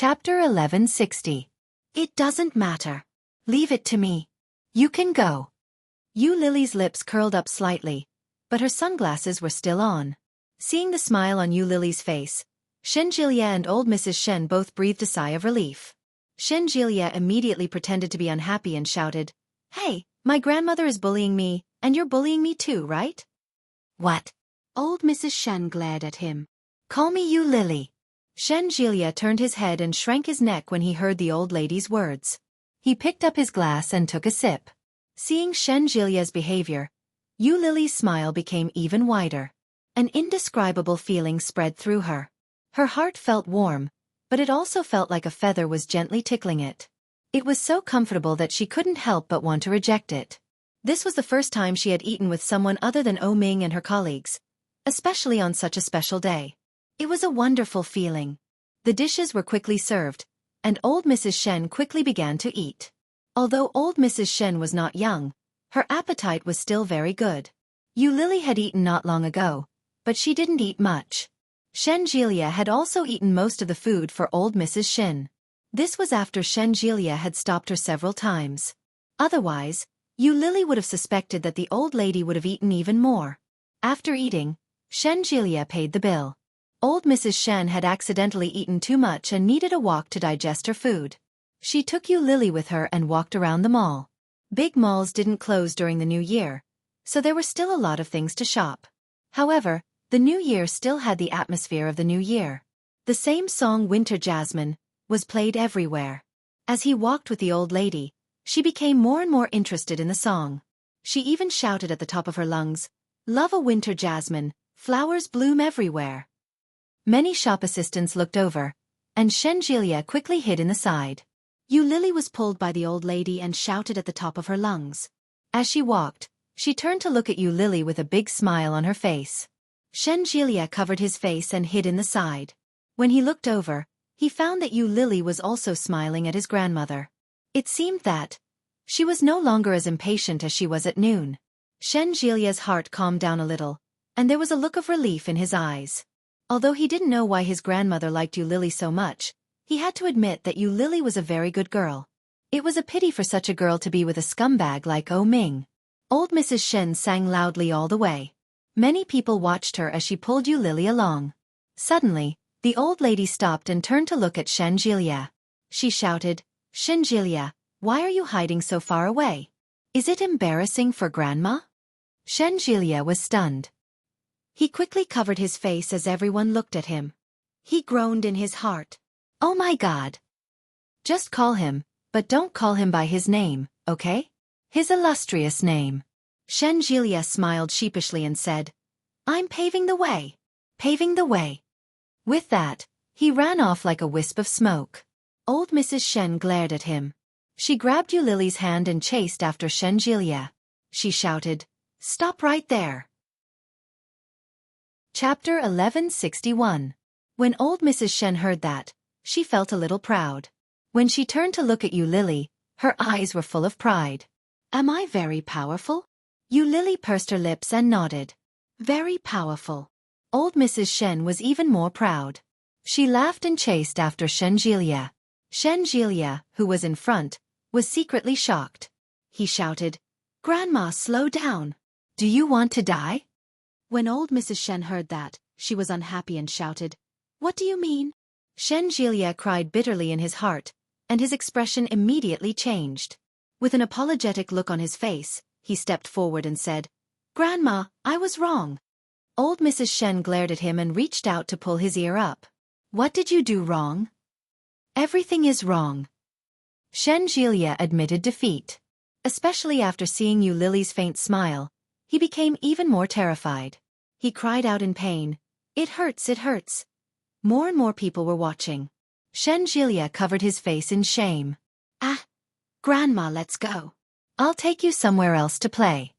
Chapter 1160. It doesn't matter. Leave it to me. You can go. Lily's lips curled up slightly, but her sunglasses were still on. Seeing the smile on Lily's face, Xueqi and old Mrs. Shen both breathed a sigh of relief. Xueqi immediately pretended to be unhappy and shouted, "Hey, my grandmother is bullying me, and you're bullying me too, right?" "What?" Old Mrs. Shen glared at him. "Call me Lily." Xueqi turned his head and shrank his neck when he heard the old lady's words. He picked up his glass and took a sip. Seeing Xueqi's behavior, Lily's smile became even wider. An indescribable feeling spread through her. Her heart felt warm, but it also felt like a feather was gently tickling it. It was so comfortable that she couldn't help but want to reject it. This was the first time she had eaten with someone other than Ming and her colleagues, especially on such a special day. It was a wonderful feeling. The dishes were quickly served, and old Mrs. Shen quickly began to eat. Although old Mrs. Shen was not young, her appetite was still very good. Lily had eaten not long ago, but she didn't eat much. Xueqi had also eaten most of the food for old Mrs. Shen. This was after Xueqi had stopped her several times. Otherwise, Lily would have suspected that the old lady would have eaten even more. After eating, Xueqi paid the bill. Old Mrs. Shen had accidentally eaten too much and needed a walk to digest her food. She took Lily with her and walked around the mall. Big malls didn't close during the New Year, so there were still a lot of things to shop. However, the New Year still had the atmosphere of the New Year. The same song, Winter Jasmine, was played everywhere. As he walked with the old lady, she became more and more interested in the song. She even shouted at the top of her lungs, "Love a winter jasmine, flowers bloom everywhere." Many shop assistants looked over, and Xueqi quickly hid in the side. Lily was pulled by the old lady and shouted at the top of her lungs. As she walked, she turned to look at Lily with a big smile on her face. Xueqi covered his face and hid in the side. When he looked over, he found that Lily was also smiling at his grandmother. It seemed that she was no longer as impatient as she was at noon. Xueqi's heart calmed down a little, and there was a look of relief in his eyes. Although he didn't know why his grandmother liked Lily so much, he had to admit that Lily was a very good girl. It was a pity for such a girl to be with a scumbag like Ming. Old Mrs. Shen sang loudly all the way. Many people watched her as she pulled Lily along. Suddenly, the old lady stopped and turned to look at Xueqi. She shouted, "Xueqi, why are you hiding so far away? Is it embarrassing for Grandma?" Xueqi was stunned. He quickly covered his face as everyone looked at him. He groaned in his heart. "Oh my God. Just call him, but don't call him by his name, okay? His illustrious name." Xueqi smiled sheepishly and said, "I'm paving the way. Paving the way." With that, he ran off like a wisp of smoke. Old Mrs. Shen glared at him. She grabbed Lily's hand and chased after Xueqi. She shouted, "Stop right there." Chapter 1161. When old Mrs. Shen heard that, she felt a little proud. When she turned to look at Lily, her eyes were full of pride. "Am I very powerful?" Lily pursed her lips and nodded. "Very powerful." Old Mrs. Shen was even more proud. She laughed and chased after Xueqi. Xueqi, who was in front, was secretly shocked. He shouted, "Grandma, slow down. Do you want to die?" When old Mrs. Shen heard that, she was unhappy and shouted, "What do you mean?" Xueqi cried bitterly in his heart, and his expression immediately changed. With an apologetic look on his face, he stepped forward and said, "Grandma, I was wrong." Old Mrs. Shen glared at him and reached out to pull his ear up. "What did you do wrong?" "Everything is wrong." Xueqi admitted defeat. Especially after seeing Lily's faint smile, he became even more terrified. He cried out in pain, "It hurts, it hurts." More and more people were watching. Xueqi covered his face in shame. "Ah, Grandma, let's go. I'll take you somewhere else to play."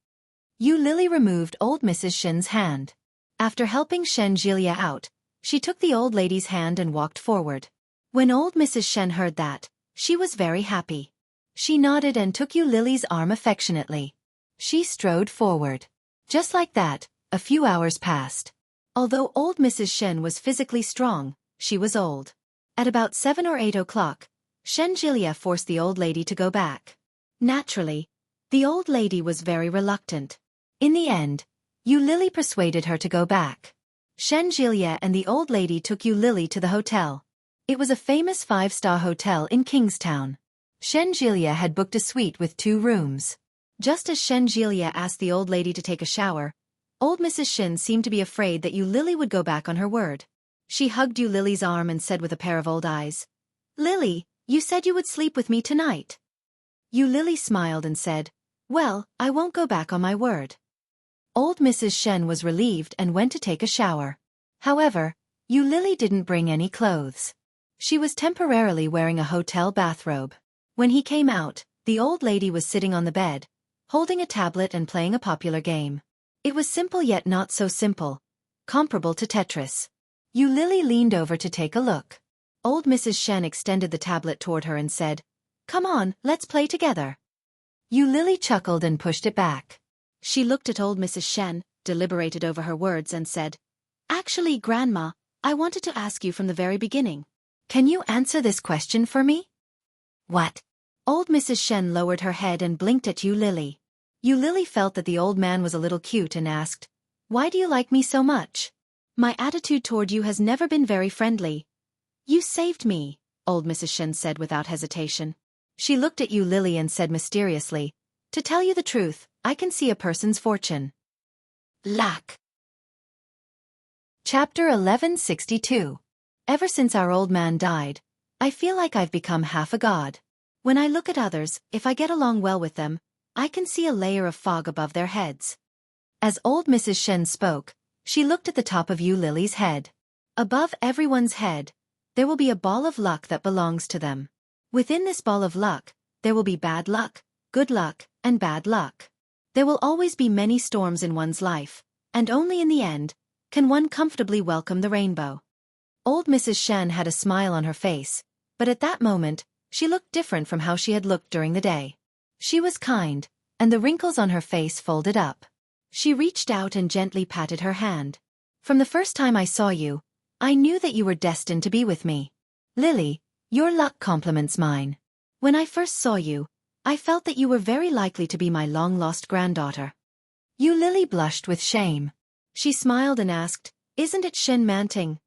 Lily removed old Mrs. Shen's hand. After helping Xueqi out, she took the old lady's hand and walked forward. When old Mrs. Shen heard that, she was very happy. She nodded and took Lily's arm affectionately. She strode forward. Just like that, a few hours passed. Although old Mrs. Shen was physically strong, she was old. At about 7 or 8 o'clock, Shen Jilia forced the old lady to go back. Naturally, the old lady was very reluctant. In the end, Yu Lili persuaded her to go back. Shen Jilia and the old lady took Yu Lili to the hotel. It was a famous 5-star hotel in Kingstown. Shen Jilia had booked a suite with 2 rooms. Just as Shen Jilia asked the old lady to take a shower, old Mrs. Shen seemed to be afraid that Yu Lili would go back on her word. She hugged Yu Lili's arm and said with a pair of old eyes, "Lili, you said you would sleep with me tonight." Yu Lili smiled and said, "Well, I won't go back on my word." Old Mrs. Shen was relieved and went to take a shower. However, Yu Lili didn't bring any clothes. She was temporarily wearing a hotel bathrobe. When he came out, the old lady was sitting on the bed, holding a tablet and playing a popular game. It was simple yet not so simple, comparable to Tetris. Yu Lili leaned over to take a look. Old Mrs. Shen extended the tablet toward her and said, "Come on, let's play together." Yu Lili chuckled and pushed it back. She looked at old Mrs. Shen, deliberated over her words and said, "Actually, Grandma, I wanted to ask you from the very beginning. Can you answer this question for me?" "What?" Old Mrs. Shen lowered her head and blinked at Yu Lili. Yu Lili felt that the old man was a little cute and asked, "Why do you like me so much? My attitude toward you has never been very friendly." "You saved me," old Mrs. Shen said without hesitation. She looked at Yu Lili and said mysteriously, "To tell you the truth, I can see a person's fortune." Luck. Chapter 1162. Ever since our old man died, I feel like I've become half a god. When I look at others, if I get along well with them, I can see a layer of fog above their heads. As old Mrs. Shen spoke, she looked at the top of Yu Lili's head. Above everyone's head, there will be a ball of luck that belongs to them. Within this ball of luck, there will be bad luck, good luck, and bad luck. There will always be many storms in one's life, and only in the end can one comfortably welcome the rainbow. Old Mrs. Shen had a smile on her face, but at that moment, she looked different from how she had looked during the day. She was kind, and the wrinkles on her face folded up. She reached out and gently patted her hand. "From the first time I saw you, I knew that you were destined to be with me. Lili, your luck compliments mine. When I first saw you, I felt that you were very likely to be my long-lost granddaughter." Yu Lili blushed with shame. She smiled and asked, "Isn't it Shen Manting?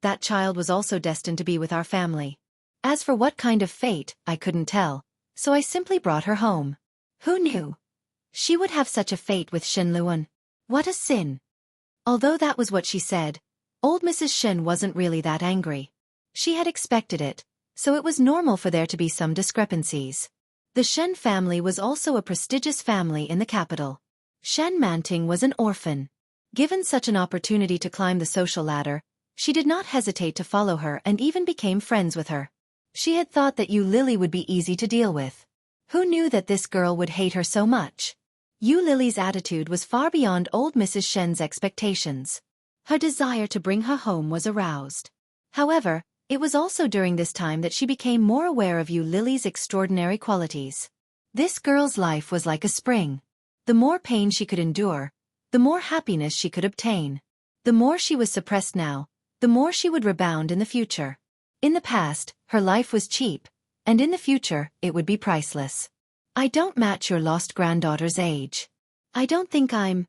That child was also destined to be with our family. As for what kind of fate, I couldn't tell, so I simply brought her home. Who knew? She would have such a fate with Shen Luan. What a sin." Although that was what she said, old Mrs. Shen wasn't really that angry. She had expected it, so it was normal for there to be some discrepancies. The Shen family was also a prestigious family in the capital. Shen Manting was an orphan. Given such an opportunity to climb the social ladder, she did not hesitate to follow her and even became friends with her. She had thought that Yu Lili would be easy to deal with. Who knew that this girl would hate her so much? Yu Lili's attitude was far beyond old Mrs. Shen's expectations. Her desire to bring her home was aroused. However, it was also during this time that she became more aware of Yu Lili's extraordinary qualities. This girl's life was like a spring. The more pain she could endure, the more happiness she could obtain. The more she was suppressed now, the more she would rebound in the future. In the past, her life was cheap, and in the future, it would be priceless. "I don't match your lost granddaughter's age. I don't think I'm...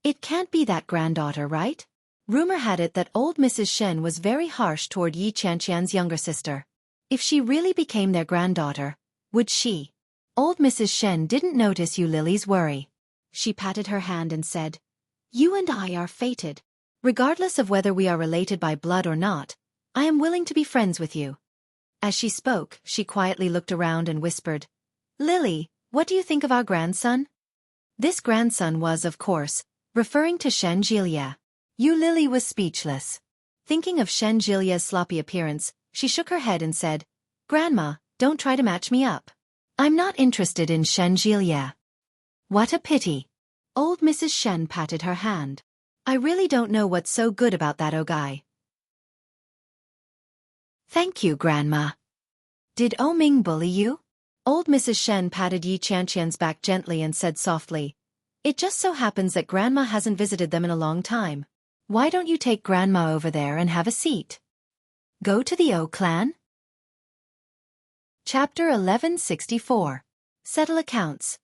It can't be that granddaughter, right?" Rumor had it that old Mrs. Shen was very harsh toward Yi Qianqian's younger sister. If she really became their granddaughter, would she? Old Mrs. Shen didn't notice Yu Lili's worry. She patted her hand and said, "You and I are fated. Regardless of whether we are related by blood or not, I am willing to be friends with you." As she spoke, she quietly looked around and whispered, "Lili, what do you think of our grandson?" This grandson was, of course, referring to Shen Jilia. Yu Lili was speechless. Thinking of Shen Jilia's sloppy appearance, she shook her head and said, "Grandma, don't try to match me up. I'm not interested in Shen Jilia." "What a pity." Old Mrs. Shen patted her hand. "I really don't know what's so good about that guy." "Thank you, Grandma." "Did Ming bully you?" Old Mrs. Shen patted Yi Qianqian's back gently and said softly, "It just so happens that Grandma hasn't visited them in a long time. Why don't you take Grandma over there and have a seat?" Go to the O clan? Chapter 1164. Settle accounts.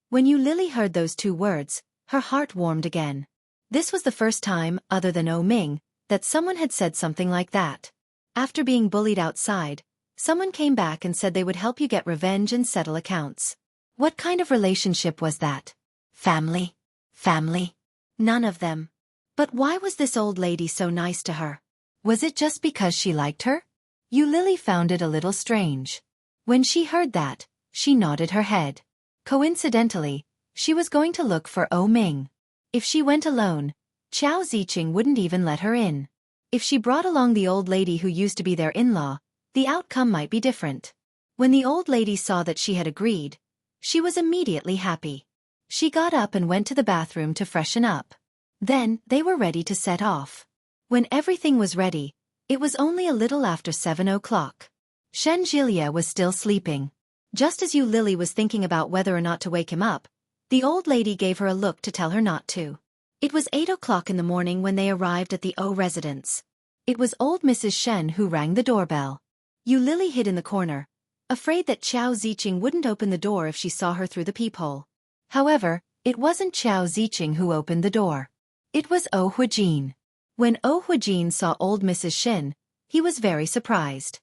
When Lily heard those two words, her heart warmed again. This was the first time, other than O Ming, that someone had said something like that. After being bullied outside, someone came back and said they would help you get revenge and settle accounts. What kind of relationship was that? Family? Family? None of them. But why was this old lady so nice to her? Was it just because she liked her? Lily found it a little strange. When she heard that, she nodded her head. Coincidentally, she was going to look for O Ming. If she went alone, Chao Ziqing wouldn't even let her in. If she brought along the old lady who used to be their in-law, the outcome might be different. When the old lady saw that she had agreed, she was immediately happy. She got up and went to the bathroom to freshen up. Then, they were ready to set off. When everything was ready, it was only a little after 7 o'clock. Shen Jilia was still sleeping. Just as Lily was thinking about whether or not to wake him up, the old lady gave her a look to tell her not to. It was 8 o'clock in the morning when they arrived at the O residence. It was old Mrs. Shen who rang the doorbell. Lily hid in the corner, afraid that Chao Ziqing wouldn't open the door if she saw her through the peephole. However, it wasn't Chao Ziqing who opened the door. It was O Huijin. When O Huijin saw old Mrs. Shen, he was very surprised.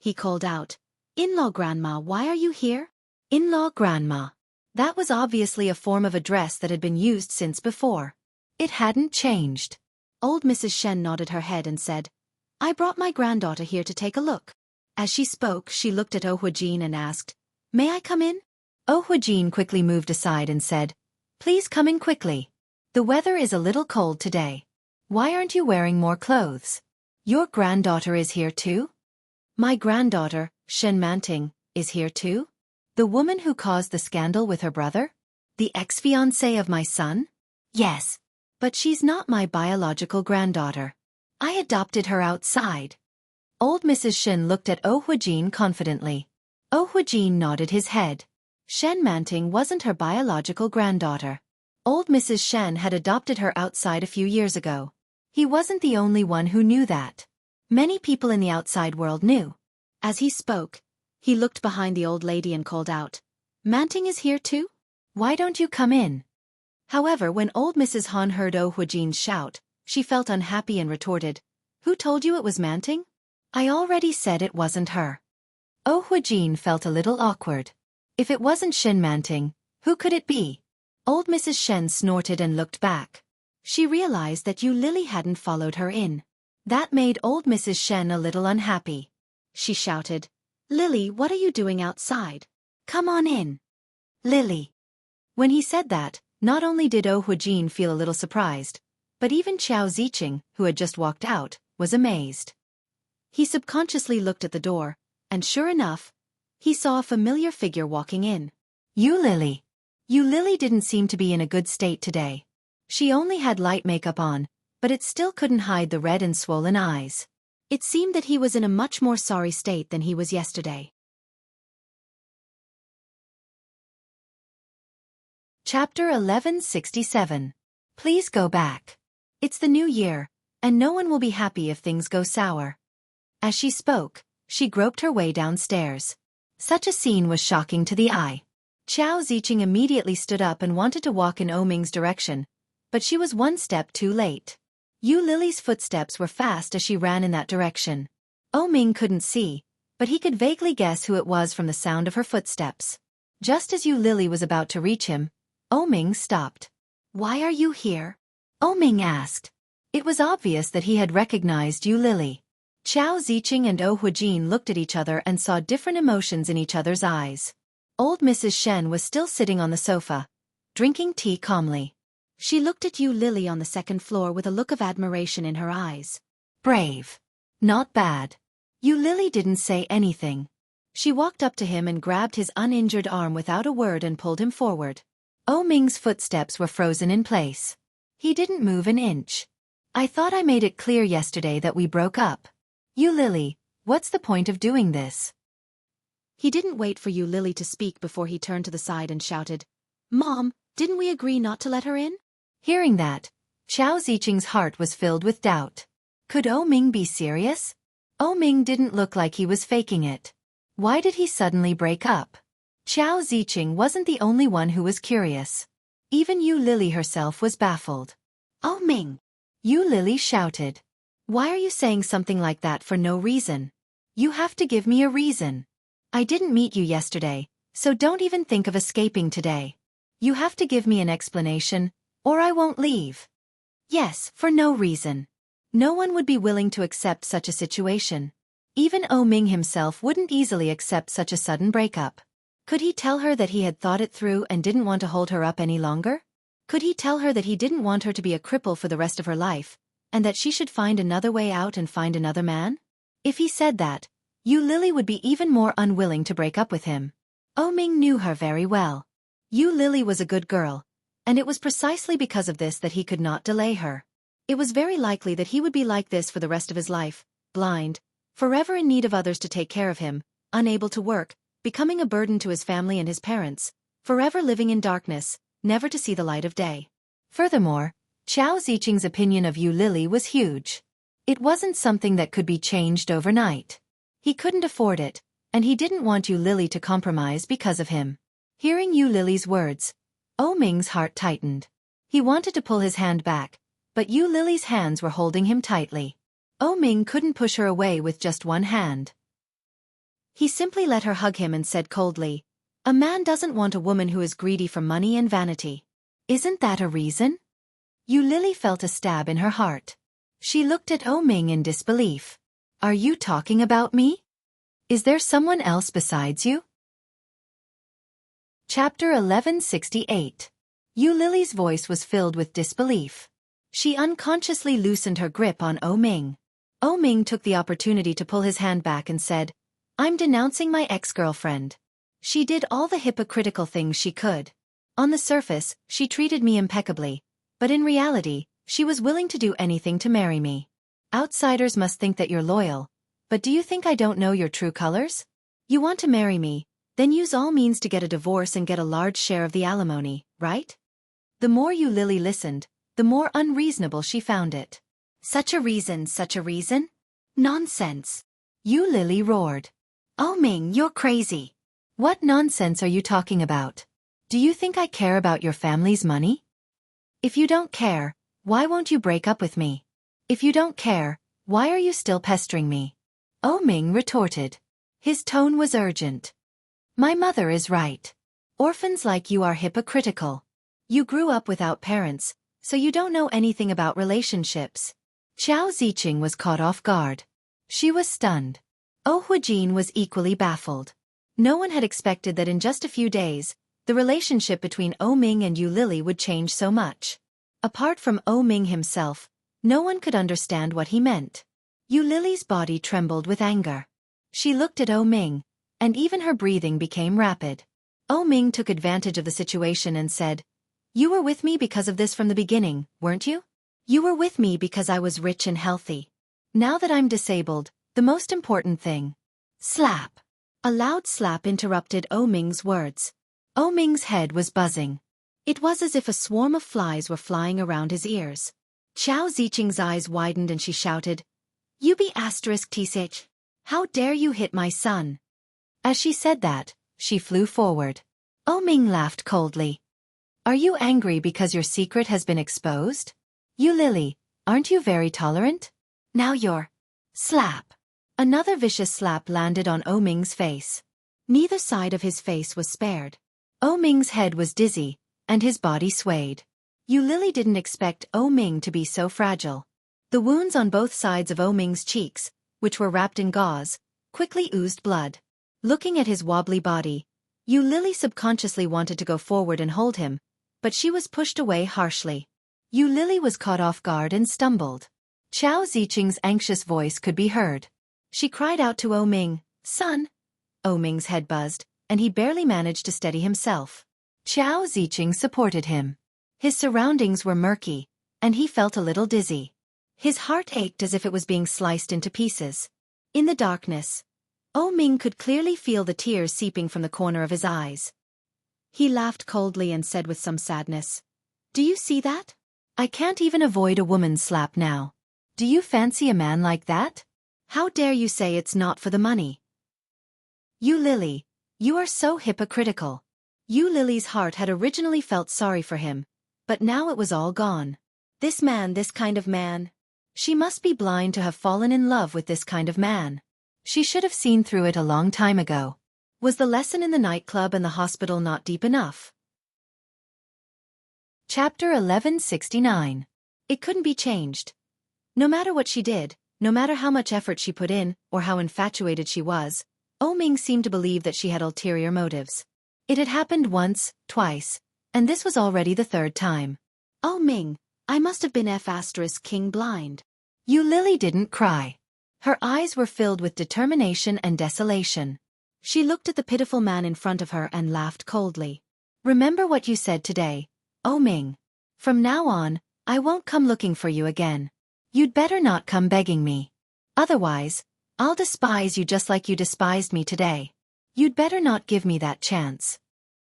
He called out, "In-law grandma, why are you here?" In-law grandma. That was obviously a form of address that had been used since before. It hadn't changed. Old Mrs. Shen nodded her head and said, "I brought my granddaughter here to take a look." As she spoke, she looked at O Huijin and asked, "May I come in?" O Huijin quickly moved aside and said, "Please come in quickly. The weather is a little cold today. Why aren't you wearing more clothes? Your granddaughter is here too?" "My granddaughter, Shen Manting, is here too? The woman who caused the scandal with her brother? The ex-fiancée of my son? Yes. But she's not my biological granddaughter. I adopted her outside." Old Mrs. Shen looked at O Huijin confidently. O Huijin nodded his head. Shen Manting wasn't her biological granddaughter. Old Mrs. Shen had adopted her outside a few years ago. He wasn't the only one who knew that. Many people in the outside world knew. As he spoke, he looked behind the old lady and called out, "Manting is here too? Why don't you come in?" However, when old Mrs. Han heard O Huijin's shout, she felt unhappy and retorted, "Who told you it was Manting? I already said it wasn't her." O Huijin felt a little awkward. If it wasn't Shen Manting, who could it be? Old Mrs. Shen snorted and looked back. She realized that Lily hadn't followed her in. That made old Mrs. Shen a little unhappy. She shouted, "Lily, what are you doing outside? Come on in." Lily. When he said that, not only did O Huijin feel a little surprised, but even Chao Ziqing, who had just walked out, was amazed. He subconsciously looked at the door, and sure enough, he saw a familiar figure walking in. Lily. Lily didn't seem to be in a good state today. She only had light makeup on, but it still couldn't hide the red and swollen eyes. It seemed that he was in a much more sorry state than he was yesterday. Chapter 1167. Please go back. It's the new year, and no one will be happy if things go sour. As she spoke, she groped her way downstairs. Such a scene was shocking to the eye. Chao Ziqing immediately stood up and wanted to walk in O Ming's direction, but she was one step too late. Lily's footsteps were fast as she ran in that direction. O Ming couldn't see, but he could vaguely guess who it was from the sound of her footsteps. Just as Lily was about to reach him, O Ming stopped. "Why are you here?" O Ming asked. It was obvious that he had recognized Lily. Chao Ziqing and O Huijin looked at each other and saw different emotions in each other's eyes. Old Mrs. Shen was still sitting on the sofa, drinking tea calmly. She looked at Lily on the second floor with a look of admiration in her eyes. Brave. Not bad. Lily didn't say anything. She walked up to him and grabbed his uninjured arm without a word and pulled him forward. O Ming's footsteps were frozen in place. He didn't move an inch. "I thought I made it clear yesterday that we broke up. Lily, what's the point of doing this?" He didn't wait for Lily to speak before he turned to the side and shouted, "Mom, didn't we agree not to let her in?" Hearing that, Chao Ziqing's heart was filled with doubt. Could O Ming be serious? Ming didn't look like he was faking it. Why did he suddenly break up? Xiao Ziqing wasn't the only one who was curious. Even Yu Lily herself was baffled. Ming! Yu Lily shouted. Why are you saying something like that for no reason? You have to give me a reason. I didn't meet you yesterday, so don't even think of escaping today. You have to give me an explanation, or I won't leave. Yes, for no reason. No one would be willing to accept such a situation. Even Ming himself wouldn't easily accept such a sudden breakup. Could he tell her that he had thought it through and didn't want to hold her up any longer? Could he tell her that he didn't want her to be a cripple for the rest of her life, and that she should find another way out and find another man? If he said that, Yu Lily would be even more unwilling to break up with him. Ming knew her very well. Yu Lily was a good girl, and it was precisely because of this that he could not delay her. It was very likely that he would be like this for the rest of his life, blind, forever in need of others to take care of him, unable to work, becoming a burden to his family and his parents, forever living in darkness, never to see the light of day. Furthermore, Xiao Ziqing's opinion of Yu Lily was huge. It wasn't something that could be changed overnight. He couldn't afford it, and he didn't want Yu Lily to compromise because of him. Hearing Yu Lily's words, Ming's heart tightened. He wanted to pull his hand back, but Yu Lily's hands were holding him tightly. Ming couldn't push her away with just one hand. He simply let her hug him and said coldly, "A man doesn't want a woman who is greedy for money and vanity. Isn't that a reason?" Yu Lily felt a stab in her heart. She looked at Ming in disbelief. "Are you talking about me? Is there someone else besides you?" Chapter 1168. Yu Lily's voice was filled with disbelief. She unconsciously loosened her grip on Ming. Ming took the opportunity to pull his hand back and said, "I'm denouncing my ex-girlfriend. She did all the hypocritical things she could. On the surface, she treated me impeccably, but in reality, she was willing to do anything to marry me. Outsiders must think that you're loyal, but do you think I don't know your true colors? You want to marry me, then use all means to get a divorce and get a large share of the alimony, right?" The more Yu Lily listened, the more unreasonable she found it. Such a reason? Nonsense! Yu Lily roared. Ming, you're crazy. What nonsense are you talking about? Do you think I care about your family's money? If you don't care, why won't you break up with me? If you don't care, why are you still pestering me? Ming retorted. His tone was urgent. My mother is right. Orphans like you are hypocritical. You grew up without parents, so you don't know anything about relationships. Xiao Ziqing was caught off guard. She was stunned. Huijin was equally baffled. No one had expected that in just a few days, the relationship between Ming and Yu Lily would change so much. Apart from Ming himself, no one could understand what he meant. Yu Lily's body trembled with anger. She looked at Ming, and even her breathing became rapid. Ming took advantage of the situation and said, "You were with me because of this from the beginning, weren't you? You were with me because I was rich and healthy. Now that I'm disabled, the most important thing." Slap! A loud slap interrupted Ming's words. Ming's head was buzzing. It was as if a swarm of flies were flying around his ears. Xiao Ziqing's eyes widened and she shouted, "You be *TH. How dare you hit my son?" As she said that, she flew forward. Ming laughed coldly. "Are you angry because your secret has been exposed? Yu Lily, aren't you very tolerant? Now you're..." Slap! Another vicious slap landed on Ming's face. Neither side of his face was spared. Ming's head was dizzy, and his body swayed. Yu Lily didn't expect Ming to be so fragile. The wounds on both sides of Ming's cheeks, which were wrapped in gauze, quickly oozed blood. Looking at his wobbly body, Yu Lily subconsciously wanted to go forward and hold him, but she was pushed away harshly. Yu Lily was caught off guard and stumbled. Xiao Ziqing's anxious voice could be heard. She cried out to Ming, "Son!" Ming's head buzzed, and he barely managed to steady himself. Xiao Ziqing supported him. His surroundings were murky, and he felt a little dizzy. His heart ached as if it was being sliced into pieces. In the darkness, Ming could clearly feel the tears seeping from the corner of his eyes. He laughed coldly and said with some sadness, "Do you see that? I can't even avoid a woman's slap now. Do you fancy a man like that? How dare you say it's not for the money? You Lily, you are so hypocritical. You Lily's heart had originally felt sorry for him, but now it was all gone. This man, this kind of man. She must be blind to have fallen in love with this kind of man. She should have seen through it a long time ago. Was the lesson in the nightclub and the hospital not deep enough? Chapter 1169. It couldn't be changed. No matter what she did, no matter how much effort she put in, or how infatuated she was, Ming seemed to believe that she had ulterior motives. It had happened once, twice, and this was already the third time. Ming, I must have been King blind. You Lily didn't cry. Her eyes were filled with determination and desolation. She looked at the pitiful man in front of her and laughed coldly. Remember what you said today, Ming. From now on, I won't come looking for you again. You'd better not come begging me. Otherwise, I'll despise you just like you despised me today. You'd better not give me that chance.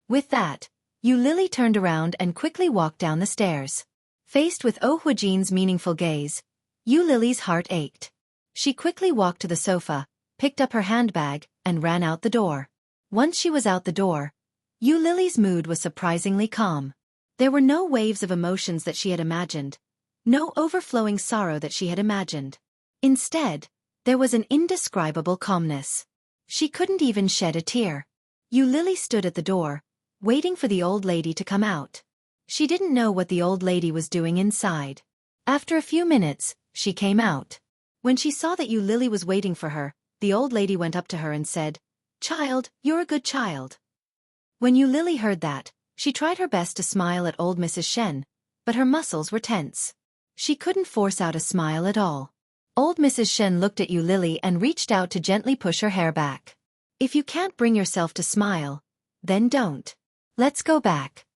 With that, Yu Lily turned around and quickly walked down the stairs. Faced with Huijin's meaningful gaze, Yu Lily's heart ached. She quickly walked to the sofa, picked up her handbag, and ran out the door. Once she was out the door, Yu Lily's mood was surprisingly calm. There were no waves of emotions that she had imagined, no overflowing sorrow that she had imagined. Instead, there was an indescribable calmness. She couldn't even shed a tear. Yu Lily stood at the door, waiting for the old lady to come out. She didn't know what the old lady was doing inside. After a few minutes, she came out. When she saw that Yu Lily was waiting for her, the old lady went up to her and said, "Child, you're a good child." When Yu Lily heard that, she tried her best to smile at old Mrs. Shen, but her muscles were tense. She couldn't force out a smile at all. Old Mrs. Shen looked at Yu Lily and reached out to gently push her hair back. If you can't bring yourself to smile, then don't. Let's go back.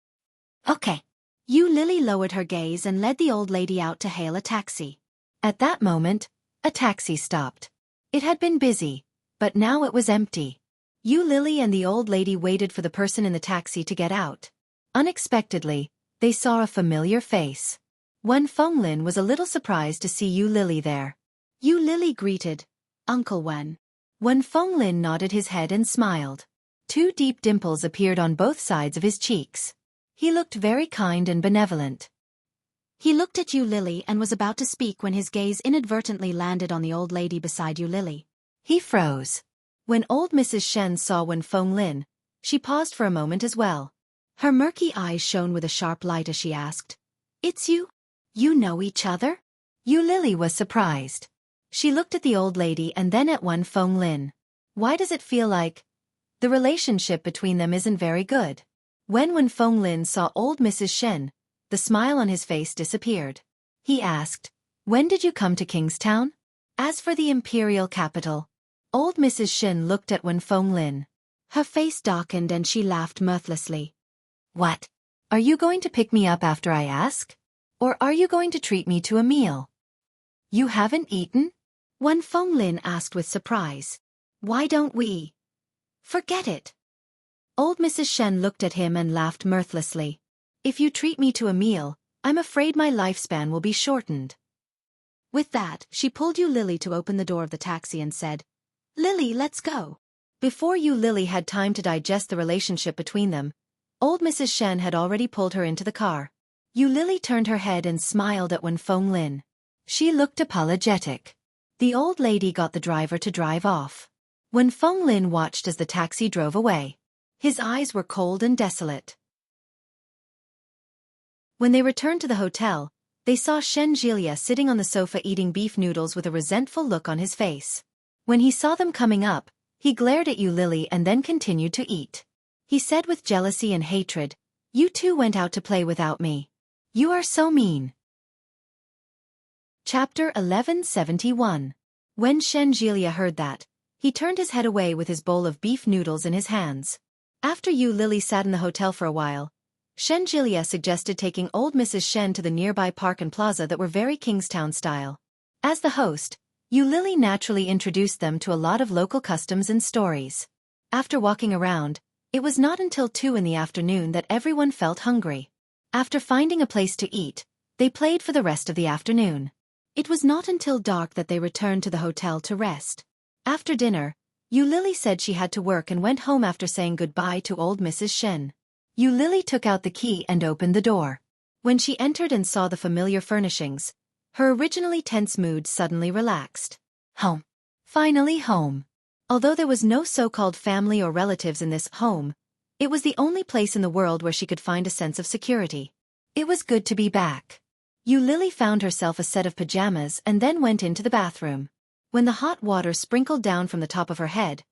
Okay. Yu Lily lowered her gaze and led the old lady out to hail a taxi. At that moment, a taxi stopped. It had been busy, but now it was empty. Yu Lily and the old lady waited for the person in the taxi to get out. Unexpectedly, they saw a familiar face. Wen Fenglin was a little surprised to see Yu Lily there. Yu Lily greeted, "Uncle Wen." Wen Fenglin nodded his head and smiled. Two deep dimples appeared on both sides of his cheeks. He looked very kind and benevolent. He looked at Yu Lily and was about to speak when his gaze inadvertently landed on the old lady beside Yu Lily. He froze. When old Mrs. Shen saw Wen Fenglin, she paused for a moment as well. Her murky eyes shone with a sharp light as she asked, "It's you? You know each other?" Yu Lily was surprised. She looked at the old lady and then at Wen Fenglin. Why does it feel like the relationship between them isn't very good? When Wen Fenglin saw old Mrs. Shen, the smile on his face disappeared. He asked, "When did you come to Kingstown?" As for the imperial capital, old Mrs. Shen looked at Wen Fenglin. Her face darkened and she laughed mirthlessly. "What? Are you going to pick me up after I ask? Or are you going to treat me to a meal? You haven't eaten?" Wen Fenglin asked with surprise. "Why don't we? Forget it." Old Mrs. Shen looked at him and laughed mirthlessly. "If you treat me to a meal, I'm afraid my lifespan will be shortened." With that, she pulled Yu Lily to open the door of the taxi and said, "Lily, let's go." Before Yu Lily had time to digest the relationship between them, old Mrs. Shen had already pulled her into the car. Yu Lily turned her head and smiled at Wen Fenglin. She looked apologetic. The old lady got the driver to drive off. Wen Fenglin watched as the taxi drove away. His eyes were cold and desolate. When they returned to the hotel, they saw Shen Jilia sitting on the sofa eating beef noodles with a resentful look on his face. When he saw them coming up, he glared at Yu Lily and then continued to eat. He said with jealousy and hatred, "You two went out to play without me. You are so mean." Chapter 1171. When Shen Jilia heard that, he turned his head away with his bowl of beef noodles in his hands. After Yu Lily sat in the hotel for a while, Shen Jilia suggested taking old Mrs. Shen to the nearby park and plaza that were very Kingstown style. As the host, Yu Lily naturally introduced them to a lot of local customs and stories. After walking around, it was not until 2 in the afternoon that everyone felt hungry. After finding a place to eat, they played for the rest of the afternoon. It was not until dark that they returned to the hotel to rest. After dinner, Lily said she had to work and went home after saying goodbye to old Mrs. Shen. Lily took out the key and opened the door. When she entered and saw the familiar furnishings, her originally tense mood suddenly relaxed. Home. Finally home. Although there was no so-called family or relatives in this home, it was the only place in the world where she could find a sense of security. It was good to be back. Lily found herself a set of pajamas and then went into the bathroom. When the hot water sprinkled down from the top of her head,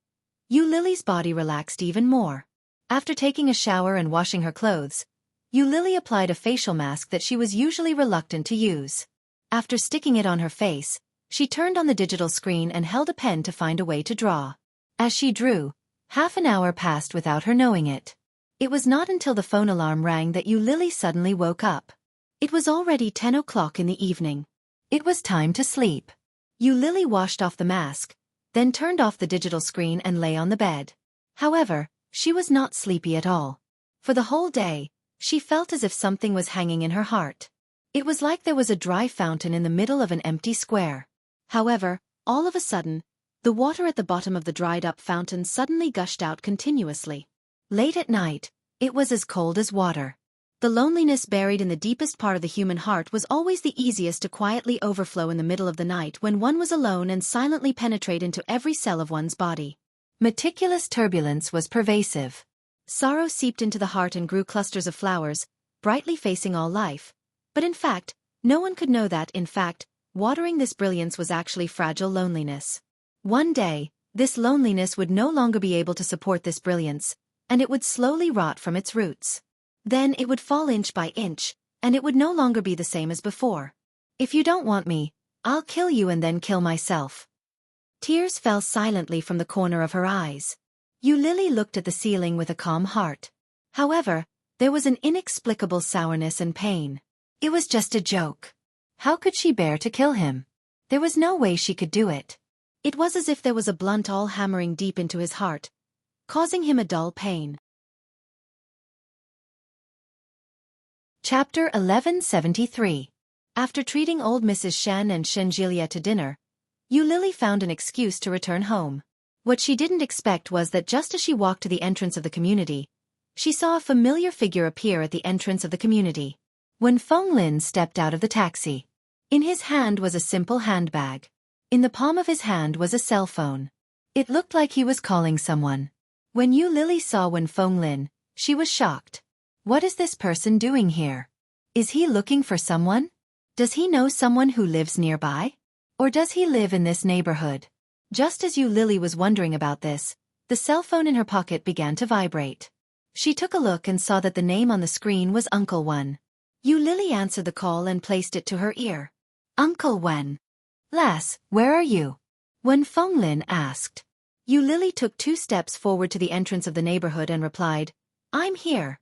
Lily's body relaxed even more. After taking a shower and washing her clothes, Lily applied a facial mask that she was usually reluctant to use. After sticking it on her face, she turned on the digital screen and held a pen to find a way to draw. As she drew, half an hour passed without her knowing it. It was not until the phone alarm rang that Lily suddenly woke up. It was already 10 o'clock in the evening. It was time to sleep. Lily washed off the mask, then turned off the digital screen and lay on the bed. However, she was not sleepy at all. For the whole day, she felt as if something was hanging in her heart. It was like there was a dry fountain in the middle of an empty square. However, all of a sudden, the water at the bottom of the dried-up fountain suddenly gushed out continuously. Late at night, it was as cold as water. The loneliness buried in the deepest part of the human heart was always the easiest to quietly overflow in the middle of the night when one was alone and silently penetrate into every cell of one's body. Meticulous turbulence was pervasive. Sorrow seeped into the heart and grew clusters of flowers, brightly facing all life. But in fact, no one could know that, in fact, watering this brilliance was actually fragile loneliness. One day, this loneliness would no longer be able to support this brilliance, and it would slowly rot from its roots. Then it would fall inch by inch, and it would no longer be the same as before. If you don't want me, I'll kill you and then kill myself. Tears fell silently from the corner of her eyes. Lily looked at the ceiling with a calm heart. However, there was an inexplicable sourness and pain. It was just a joke. How could she bear to kill him? There was no way she could do it. It was as if there was a blunt awl hammering deep into his heart, causing him a dull pain. Chapter 1173. After treating old Mrs. Shen and Shenjilia to dinner, Lily found an excuse to return home. What she didn't expect was that just as she walked to the entrance of the community, she saw a familiar figure appear at the entrance of the community. When Feng Lin stepped out of the taxi, in his hand was a simple handbag. In the palm of his hand was a cell phone. It looked like he was calling someone. When Lily saw Wen Feng Lin, she was shocked. What is this person doing here? Is he looking for someone? Does he know someone who lives nearby? Or does he live in this neighborhood? Just as Lily was wondering about this, the cell phone in her pocket began to vibrate. She took a look and saw that the name on the screen was Uncle Wen. Lily answered the call and placed it to her ear. Uncle Wen. Lass, where are you? Wen Feng Lin asked. Lily took 2 steps forward to the entrance of the neighborhood and replied, I'm here.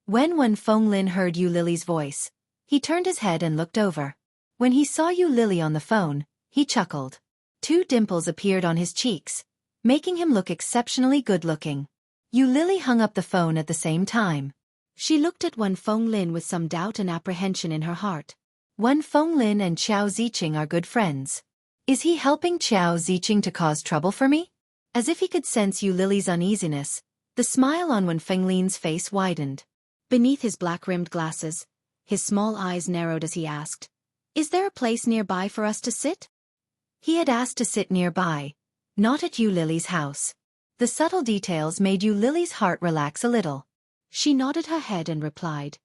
When Wen Feng Lin heard Lily's voice, he turned his head and looked over. When he saw Lily on the phone, he chuckled. 2 dimples appeared on his cheeks, making him look exceptionally good-looking. Lily hung up the phone at the same time. She looked at Wen Feng Lin with some doubt and apprehension in her heart. Wen Feng Lin and Qiao Ziqing are good friends. Is he helping Qiao Ziqing to cause trouble for me? As if he could sense Lily's uneasiness, the smile on Wen Feng Lin's face widened. Beneath his black-rimmed glasses, his small eyes narrowed as he asked, Is there a place nearby for us to sit? He had asked to sit nearby, not at Lily's house. The subtle details made Lily's heart relax a little. She nodded her head and replied,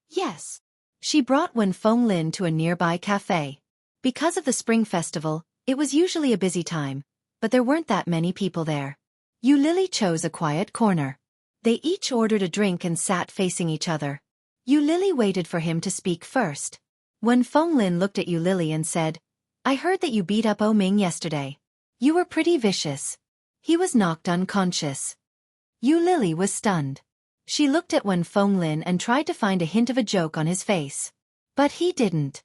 Yes. She brought Wen Feng Lin to a nearby cafe. Because of the Spring Festival, it was usually a busy time, but there weren't that many people there. Lily chose a quiet corner. They each ordered a drink and sat facing each other. Lily waited for him to speak first. Wen Feng Lin looked at Lily and said, I heard that you beat up Ming yesterday. You were pretty vicious. He was knocked unconscious. Lily was stunned. She looked at Wen Feng Lin and tried to find a hint of a joke on his face. But he didn't.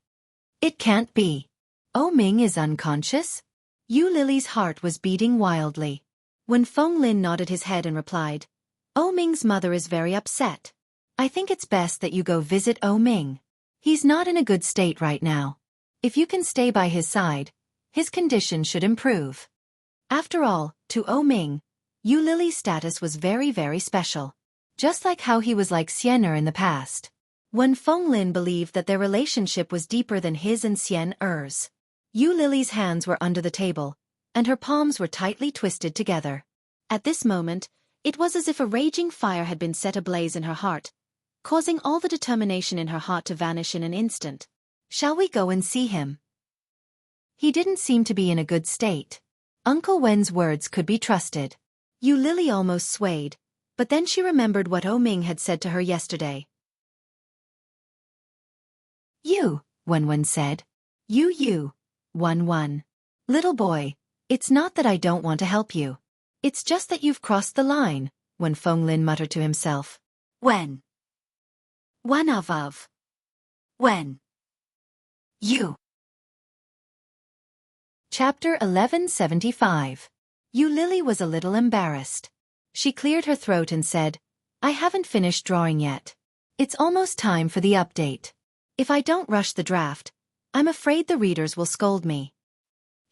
It can't be. Ming is unconscious? Lily's heart was beating wildly. Wen Feng Lin nodded his head and replied, Ming's mother is very upset. I think it's best that you go visit Ming. He's not in a good state right now. If you can stay by his side, his condition should improve. After all, to Ming, Yu Lily's status was very special. Just like how he was like Xian in the past. Wen Fenglin believed that their relationship was deeper than his and Xian Er's. Yu Lily's hands were under the table, and her palms were tightly twisted together. At this moment, it was as if a raging fire had been set ablaze in her heart, causing all the determination in her heart to vanish in an instant. Shall we go and see him? He didn't seem to be in a good state. Uncle Wen's words could be trusted. Yu Lily almost swayed, but then she remembered what Ming had said to her yesterday. You, Wen said. You, Wen. Little boy, it's not that I don't want to help you. It's just that you've crossed the line, Wen Fenglin muttered to himself. When? When of. When? You. Chapter 1175. Yu Lily was a little embarrassed. She cleared her throat and said, I haven't finished drawing yet. It's almost time for the update. If I don't rush the draft, I'm afraid the readers will scold me.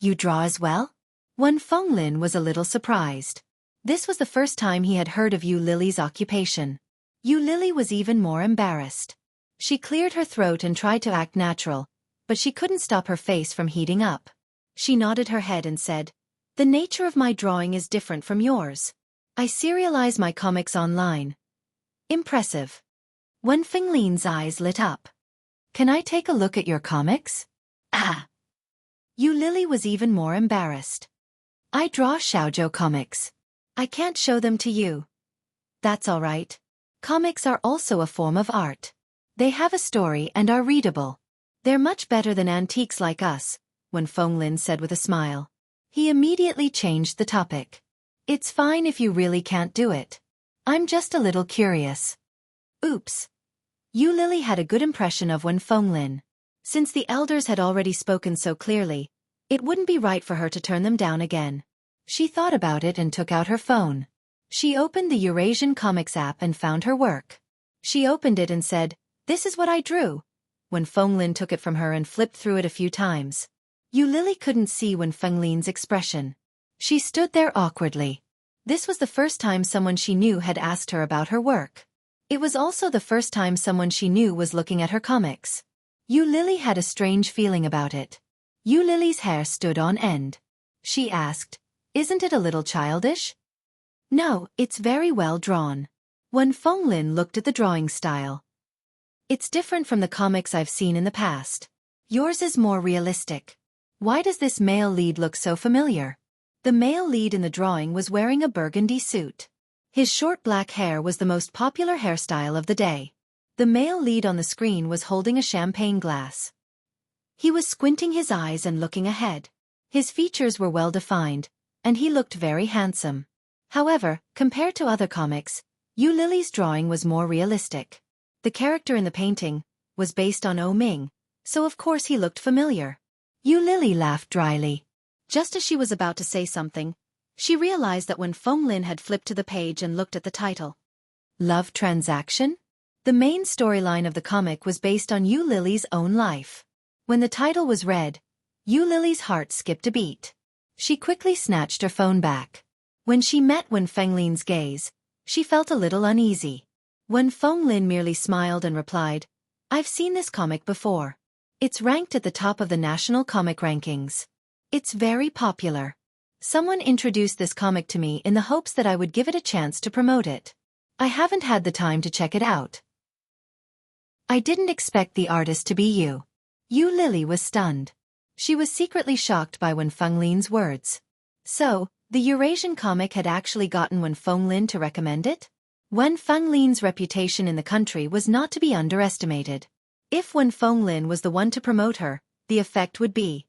You draw as well? Wen Fenglin was a little surprised. This was the first time he had heard of Yu Lily's occupation. Yu Lily was even more embarrassed. She cleared her throat and tried to act natural, but she couldn't stop her face from heating up. She nodded her head and said, The nature of my drawing is different from yours. I serialize my comics online. Impressive. Wen Fenglin's eyes lit up. Can I take a look at your comics? Ah. Yu Lily was even more embarrassed. I draw shoujo comics. I can't show them to you. That's all right. Comics are also a form of art. They have a story and are readable. They're much better than antiques like us, Wen Fenglin said with a smile. He immediately changed the topic. It's fine if you really can't do it. I'm just a little curious. Oops. Yu Lily had a good impression of Wen Fenglin. Since the elders had already spoken so clearly, it wouldn't be right for her to turn them down again. She thought about it and took out her phone. She opened the Eurasian Comics app and found her work. She opened it and said, This is what I drew. Wen Fenglin took it from her and flipped through it a few times. Yu Lily couldn't see Wen Fenglin's expression. She stood there awkwardly. This was the first time someone she knew had asked her about her work. It was also the first time someone she knew was looking at her comics. Yu Lily had a strange feeling about it. Yu Lily's hair stood on end. She asked, Isn't it a little childish? No, it's very well drawn. Wen Fenglin looked at the drawing style. It's different from the comics I've seen in the past. Yours is more realistic. Why does this male lead look so familiar? The male lead in the drawing was wearing a burgundy suit. His short black hair was the most popular hairstyle of the day. The male lead on the screen was holding a champagne glass. He was squinting his eyes and looking ahead. His features were well defined, and he looked very handsome. However, compared to other comics, Yu Lily's drawing was more realistic. The character in the painting was based on Ming, so of course he looked familiar. Yu Lily laughed dryly. Just as she was about to say something, she realized that Wen Fenglin had flipped to the page and looked at the title. Love Transaction? The main storyline of the comic was based on Yu Lily's own life. When the title was read, Yu Lily's heart skipped a beat. She quickly snatched her phone back. When she met Wen Fenglin's gaze, she felt a little uneasy. Wen Fenglin merely smiled and replied, I've seen this comic before. It's ranked at the top of the national comic rankings. It's very popular. Someone introduced this comic to me in the hopes that I would give it a chance to promote it. I haven't had the time to check it out. I didn't expect the artist to be you. Yu Lily was stunned. She was secretly shocked by Wen Fenglin's words. So, the Eurasian comic had actually gotten Wen Fenglin to recommend it? Wen Fenglin's reputation in the country was not to be underestimated. If Wen Fenglin was the one to promote her, the effect would be.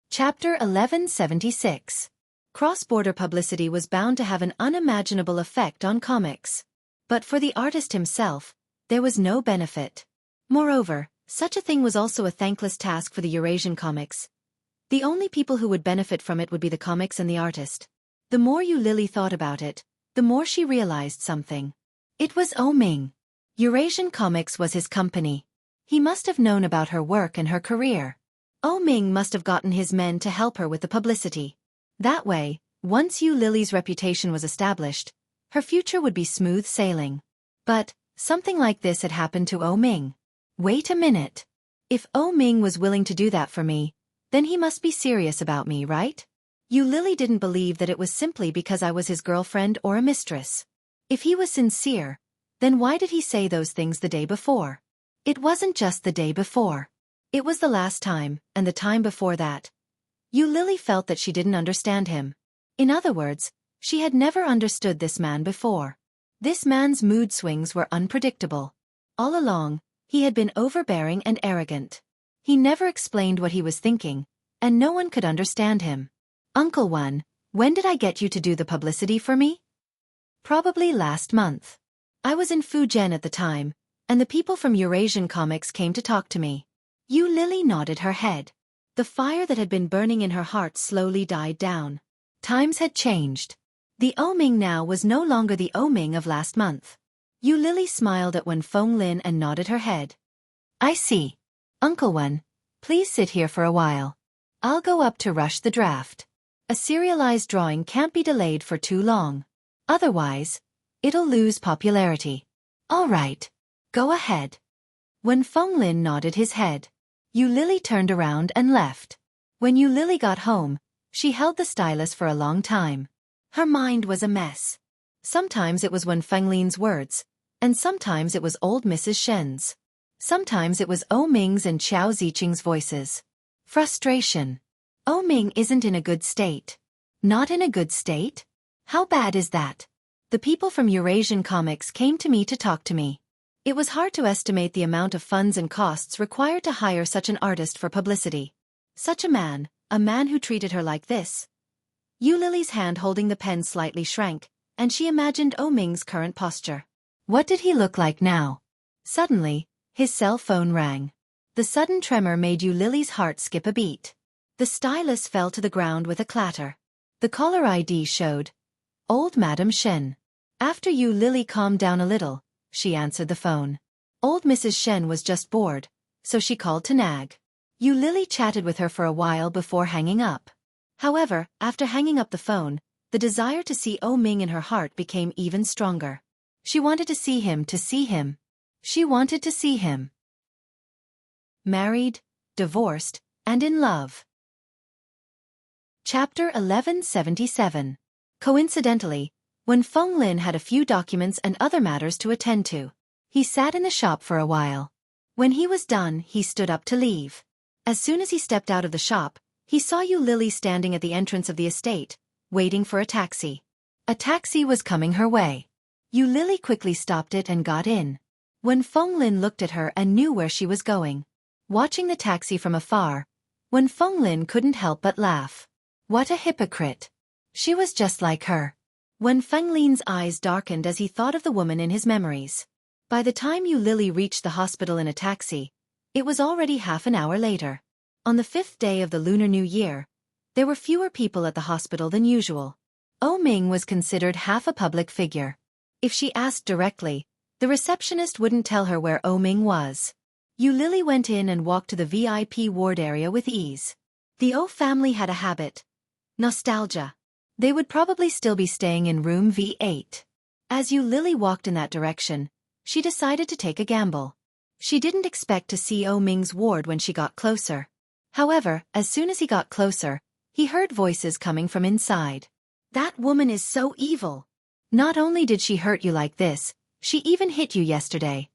Chapter 1176. Cross-border publicity was bound to have an unimaginable effect on comics. But for the artist himself, there was no benefit. Moreover, such a thing was also a thankless task for the Eurasian comics. The only people who would benefit from it would be the comics and the artist. The more Yu Lily thought about it, the more she realized something. It was Ming. Eurasian Comics was his company. He must have known about her work and her career. Ming must have gotten his men to help her with the publicity. That way, once Lily's reputation was established, her future would be smooth sailing. But something like this had happened to Ming. Wait a minute. If Ming was willing to do that for me, then he must be serious about me, right? Lily didn't believe that it was simply because I was his girlfriend or a mistress. If he was sincere, then why did he say those things the day before? It wasn't just the day before. It was the last time, and the time before that. Lily felt that she didn't understand him. In other words, she had never understood this man before. This man's mood swings were unpredictable. All along, he had been overbearing and arrogant. He never explained what he was thinking, and no one could understand him. Uncle One, when did I get you to do the publicity for me? Probably last month. I was in Fujian at the time, and the people from Eurasian Comics came to talk to me. Lily nodded her head. The fire that had been burning in her heart slowly died down. Times had changed. The Ming now was no longer the Ming of last month. Lily smiled at Wen Fenglin and nodded her head. I see. Uncle Wen, please sit here for a while. I'll go up to rush the draft. A serialized drawing can't be delayed for too long. Otherwise, it'll lose popularity. All right. Go ahead. Wen Fenglin nodded his head. Lily turned around and left. When Lily got home, she held the stylus for a long time. Her mind was a mess. Sometimes it was Wen Fenglin's words, and sometimes it was old Mrs. Shen's. Sometimes it was Ming's and Qiao Ziqing's voices. Frustration. Ming isn't in a good state. Not in a good state? How bad is that? The people from Eurasian Comics came to me to talk to me. It was hard to estimate the amount of funds and costs required to hire such an artist for publicity. Such a man who treated her like this. Lily's hand holding the pen slightly shrank, and she imagined Ming's current posture. What did he look like now? Suddenly, his cell phone rang. The sudden tremor made Lily's heart skip a beat. The stylus fell to the ground with a clatter. The caller ID showed Old Madam Shen. After Lily calmed down a little, she answered the phone. Old Mrs. Shen was just bored, so she called to nag. Lily chatted with her for a while before hanging up. However, after hanging up the phone, the desire to see Ming in her heart became even stronger. She wanted to see him. She wanted to see him. Married, divorced, and in love. Chapter 1177. Coincidentally, when Fenglin had a few documents and other matters to attend to, he sat in the shop for a while. When he was done, he stood up to leave. As soon as he stepped out of the shop, he saw Lily standing at the entrance of the estate, waiting for a taxi. A taxi was coming her way. Lily quickly stopped it and got in. When Fenglin looked at her and knew where she was going. Watching the taxi from afar, when Fenglin couldn't help but laugh. What a hypocrite. She was just like her. When Fenglin's eyes darkened as he thought of the woman in his memories. By the time Lily reached the hospital in a taxi, it was already half an hour later. On the 5th day of the Lunar New Year, there were fewer people at the hospital than usual. Ming was considered half a public figure. If she asked directly, the receptionist wouldn't tell her where Ming was. Lily went in and walked to the VIP ward area with ease. The family had a habit. Nostalgia. They would probably still be staying in room V8. As Lily walked in that direction, she decided to take a gamble. She didn't expect to see Ming's ward when she got closer. However, as soon as he got closer, he heard voices coming from inside. That woman is so evil. Not only did she hurt you like this, she even hit you yesterday.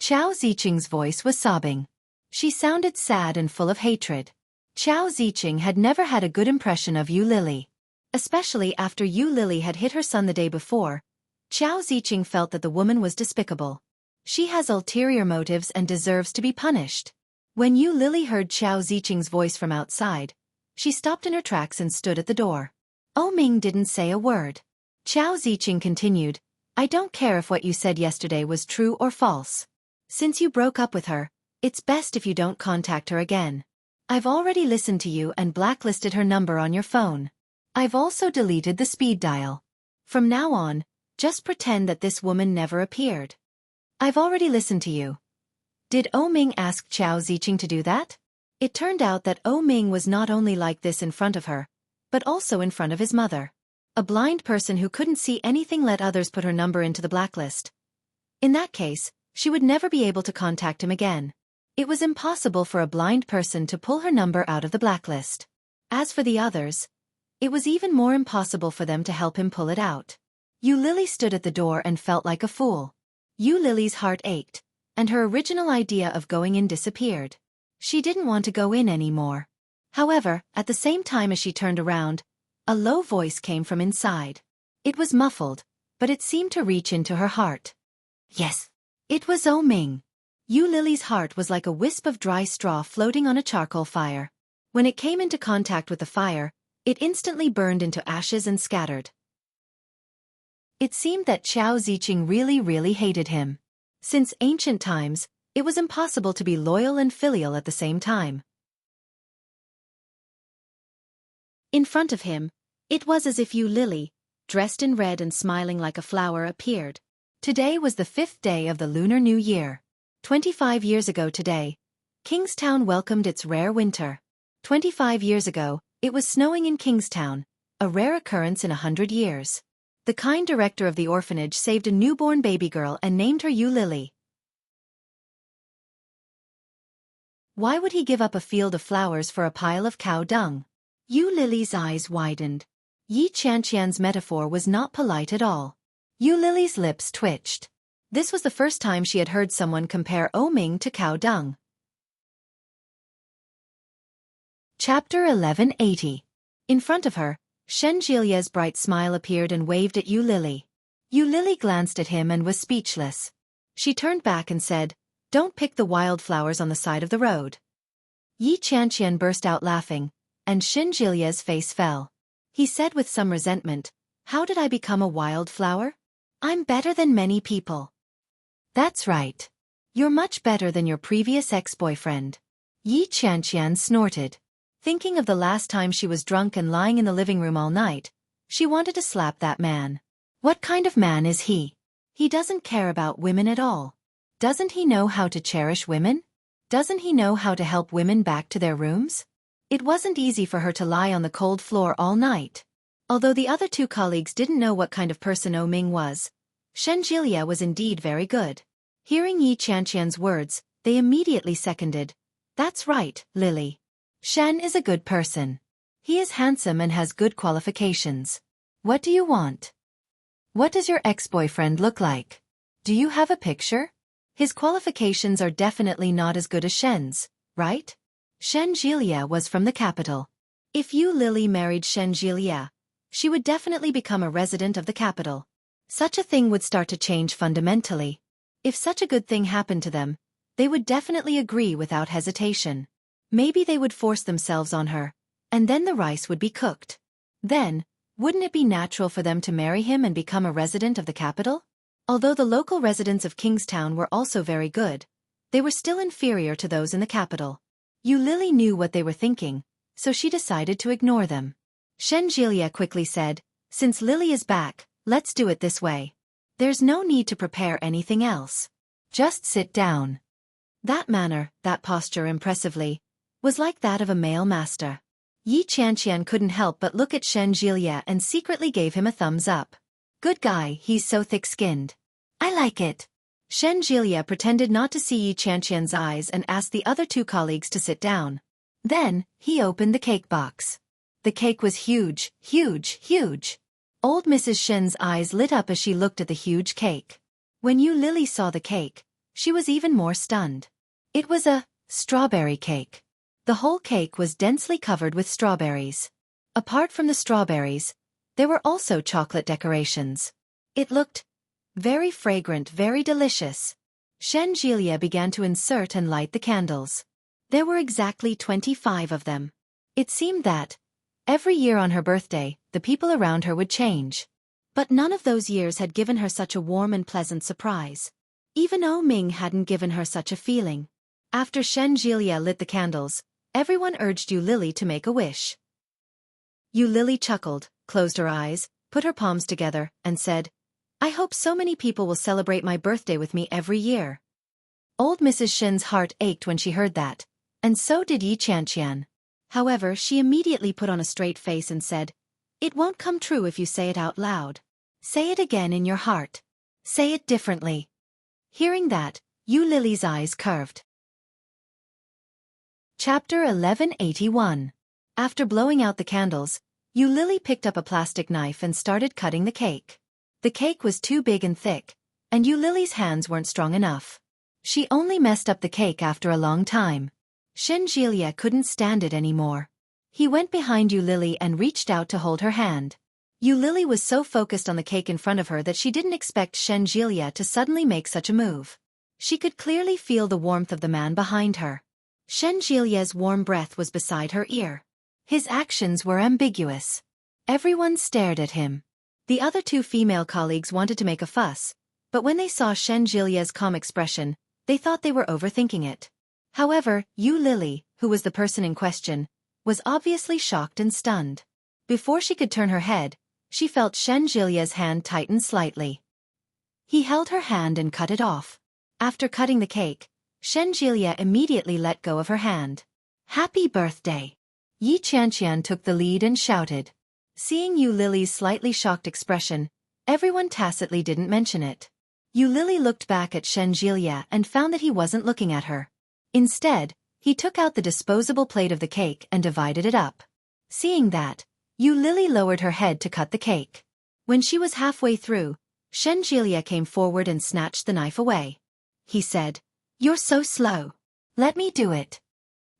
Qiao Ziqing's voice was sobbing. She sounded sad and full of hatred. Qiao Ziqing had never had a good impression of Lily. Especially after Lily had hit her son the day before, Qiao Ziqing felt that the woman was despicable. She has ulterior motives and deserves to be punished. When Lily heard Qiao Ziqing's voice from outside, she stopped in her tracks and stood at the door. Ming didn't say a word. Qiao Ziqing continued, I don't care if what you said yesterday was true or false. Since you broke up with her, it's best if you don't contact her again. I've already listened to you and blacklisted her number on your phone. I've also deleted the speed dial. From now on, just pretend that this woman never appeared. I've already listened to you. Did O Ming ask Qiao Ziqing to do that? It turned out that O Ming was not only like this in front of her, but also in front of his mother. A blind person who couldn't see anything let others put her number into the blacklist. In that case, she would never be able to contact him again. It was impossible for a blind person to pull her number out of the blacklist. As for the others, it was even more impossible for them to help him pull it out. Yu Lily stood at the door and felt like a fool. Yu Lily's heart ached, and her original idea of going in disappeared. She didn't want to go in anymore. However, at the same time as she turned around, a low voice came from inside. It was muffled, but it seemed to reach into her heart. Yes, it was O Ming. Yu Lily's heart was like a wisp of dry straw floating on a charcoal fire. When it came into contact with the fire, it instantly burned into ashes and scattered. It seemed that Qiao Ziqing really hated him. Since ancient times, it was impossible to be loyal and filial at the same time. In front of him, it was as if Yu Lily, dressed in red and smiling like a flower, appeared. Today was the 5th day of the Lunar New Year. 25 years ago today, Kingstown welcomed its rare winter. 25 years ago, it was snowing in Kingstown, a rare occurrence in 100 years. The kind director of the orphanage saved a newborn baby girl and named her Yu Lily. Why would he give up a field of flowers for a pile of cow dung? Yu Lily's eyes widened. Yi Qianqian's metaphor was not polite at all. Yu Lily's lips twitched. This was the first time she had heard someone compare O Ming to cow dung. Chapter 1180. In front of her, Shen Jilia's bright smile appeared and waved at Yu Lily. Yu Lily glanced at him and was speechless. She turned back and said, "Don't pick the wildflowers on the side of the road." Yi Qianqian burst out laughing, and Shen Jilia's face fell. He said with some resentment, "How did I become a wildflower? I'm better than many people." "That's right. You're much better than your previous ex-boyfriend." Yi Qianqian snorted. Thinking of the last time she was drunk and lying in the living room all night, she wanted to slap that man. What kind of man is he? He doesn't care about women at all. Doesn't he know how to cherish women? Doesn't he know how to help women back to their rooms? It wasn't easy for her to lie on the cold floor all night. Although the other two colleagues didn't know what kind of person O Ming was, Shen Jilia was indeed very good. Hearing Yi Qianqian's words, they immediately seconded. "That's right, Lily. Shen is a good person. He is handsome and has good qualifications. What do you want? What does your ex-boyfriend look like? Do you have a picture? His qualifications are definitely not as good as Shen's, right?" Shen Jilia was from the capital. If Yu Lily married Shen Jilia, she would definitely become a resident of the capital. Such a thing would start to change fundamentally. If such a good thing happened to them, they would definitely agree without hesitation. Maybe they would force themselves on her, and then the rice would be cooked. Then, wouldn't it be natural for them to marry him and become a resident of the capital? Although the local residents of Kingstown were also very good, they were still inferior to those in the capital. Yu Lily knew what they were thinking, so she decided to ignore them. Shen Jilia quickly said, "Since Lily is back, let's do it this way. There's no need to prepare anything else. Just sit down." That manner, that posture impressively, was like that of a male master. Yi Qianqian couldn't help but look at Shen Jilia and secretly gave him a thumbs up. "Good guy, he's so thick-skinned. I like it." Shen Jilia pretended not to see Yi Qianqian's eyes and asked the other two colleagues to sit down. Then, he opened the cake box. The cake was huge. Old Mrs. Shen's eyes lit up as she looked at the huge cake. When Yu Lily saw the cake, she was even more stunned. It was a strawberry cake. The whole cake was densely covered with strawberries. Apart from the strawberries, there were also chocolate decorations. It looked very fragrant, very delicious. Shen Jilia began to insert and light the candles. There were exactly 25 of them. It seemed that, every year on her birthday, the people around her would change. But none of those years had given her such a warm and pleasant surprise. Even O Ming hadn't given her such a feeling. After Shen Jilia lit the candles, everyone urged Yu Lily to make a wish. Yu Lily chuckled, closed her eyes, put her palms together, and said, "I hope so many people will celebrate my birthday with me every year." Old Mrs. Shen's heart ached when she heard that, and so did Yi Qianqian. However, she immediately put on a straight face and said, "It won't come true if you say it out loud. Say it again in your heart. Say it differently." Hearing that, Yu Lily's eyes curved. Chapter 1181. After blowing out the candles, Yu Lily picked up a plastic knife and started cutting the cake. The cake was too big and thick, and Yu Lily's hands weren't strong enough. She only messed up the cake after a long time. Shen Jielia couldn't stand it anymore. He went behind Yu Lily and reached out to hold her hand. Yu Lily was so focused on the cake in front of her that she didn't expect Shen Jielia to suddenly make such a move. She could clearly feel the warmth of the man behind her. Shen Jielia's warm breath was beside her ear. His actions were ambiguous. Everyone stared at him. The other two female colleagues wanted to make a fuss, but when they saw Shen Jilia's calm expression, they thought they were overthinking it. However, Yu Lily, who was the person in question, was obviously shocked and stunned. Before she could turn her head, she felt Shen Jilia's hand tighten slightly. He held her hand and cut it off. After cutting the cake, Shen Jilia immediately let go of her hand. "Happy birthday!" Yi Qianqian took the lead and shouted. Seeing Yu Lily's slightly shocked expression, everyone tacitly didn't mention it. Yu Lily looked back at Shen Jilia and found that he wasn't looking at her. Instead, he took out the disposable plate of the cake and divided it up. Seeing that, Yu Lily lowered her head to cut the cake. When she was halfway through, Shen Jilia came forward and snatched the knife away. He said, "You're so slow. Let me do it."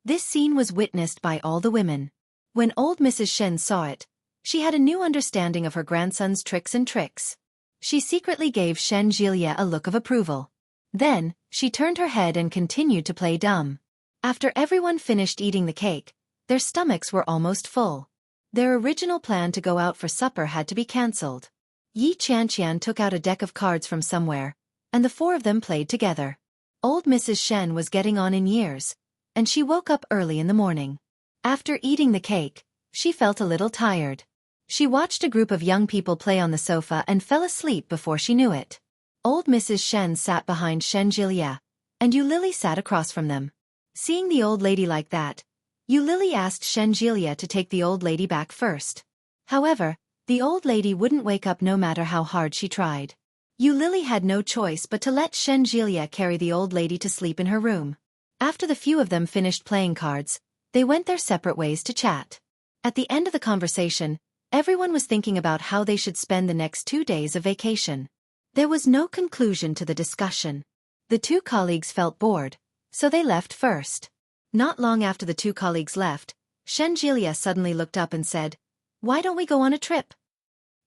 This scene was witnessed by all the women. When old Mrs. Shen saw it, she had a new understanding of her grandson's tricks. She secretly gave Shen Jilia a look of approval. Then, she turned her head and continued to play dumb. After everyone finished eating the cake, their stomachs were almost full. Their original plan to go out for supper had to be cancelled. Yi Qianqian took out a deck of cards from somewhere, and the four of them played together. Old Mrs. Shen was getting on in years, and she woke up early in the morning. After eating the cake, she felt a little tired. She watched a group of young people play on the sofa and fell asleep before she knew it. Old Mrs. Shen sat behind Shen Jilia, and Yu Lily sat across from them. Seeing the old lady like that, Yu Lily asked Shen Jilia to take the old lady back first. However, the old lady wouldn't wake up no matter how hard she tried. Yu Lily had no choice but to let Shen Jilia carry the old lady to sleep in her room. After the few of them finished playing cards, they went their separate ways to chat. At the end of the conversation, everyone was thinking about how they should spend the next 2 days of vacation. There was no conclusion to the discussion. The two colleagues felt bored, so they left first. Not long after the two colleagues left, Shen Jilia suddenly looked up and said, "Why don't we go on a trip?"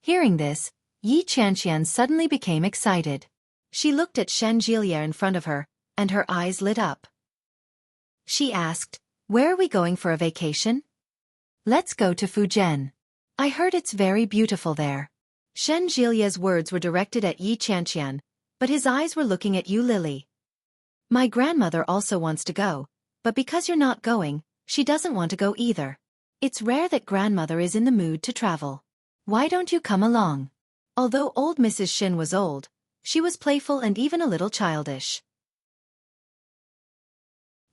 Hearing this, Yi Qianqian suddenly became excited. She looked at Shen Jilia in front of her, and her eyes lit up. She asked, "Where are we going for a vacation?" "Let's go to Fujian. I heard it's very beautiful there." Shen Jilia's words were directed at Yi Qianqian, but his eyes were looking at Yu Lily. "My grandmother also wants to go, but because you're not going, she doesn't want to go either. It's rare that grandmother is in the mood to travel. Why don't you come along?" Although old Mrs. Shin was old, she was playful and even a little childish.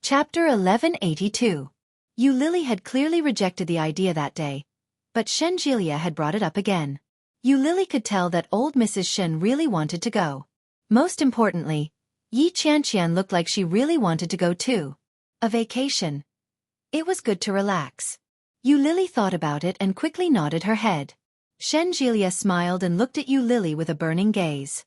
Chapter 1182. Yu Lily had clearly rejected the idea that day, but Shen Jilia had brought it up again. Yu Lily could tell that old Mrs. Shin really wanted to go. Most importantly, Yi Qianqian looked like she really wanted to go too. A vacation. It was good to relax. Yu Lily thought about it and quickly nodded her head. Shen Jilia smiled and looked at Yu Lily with a burning gaze.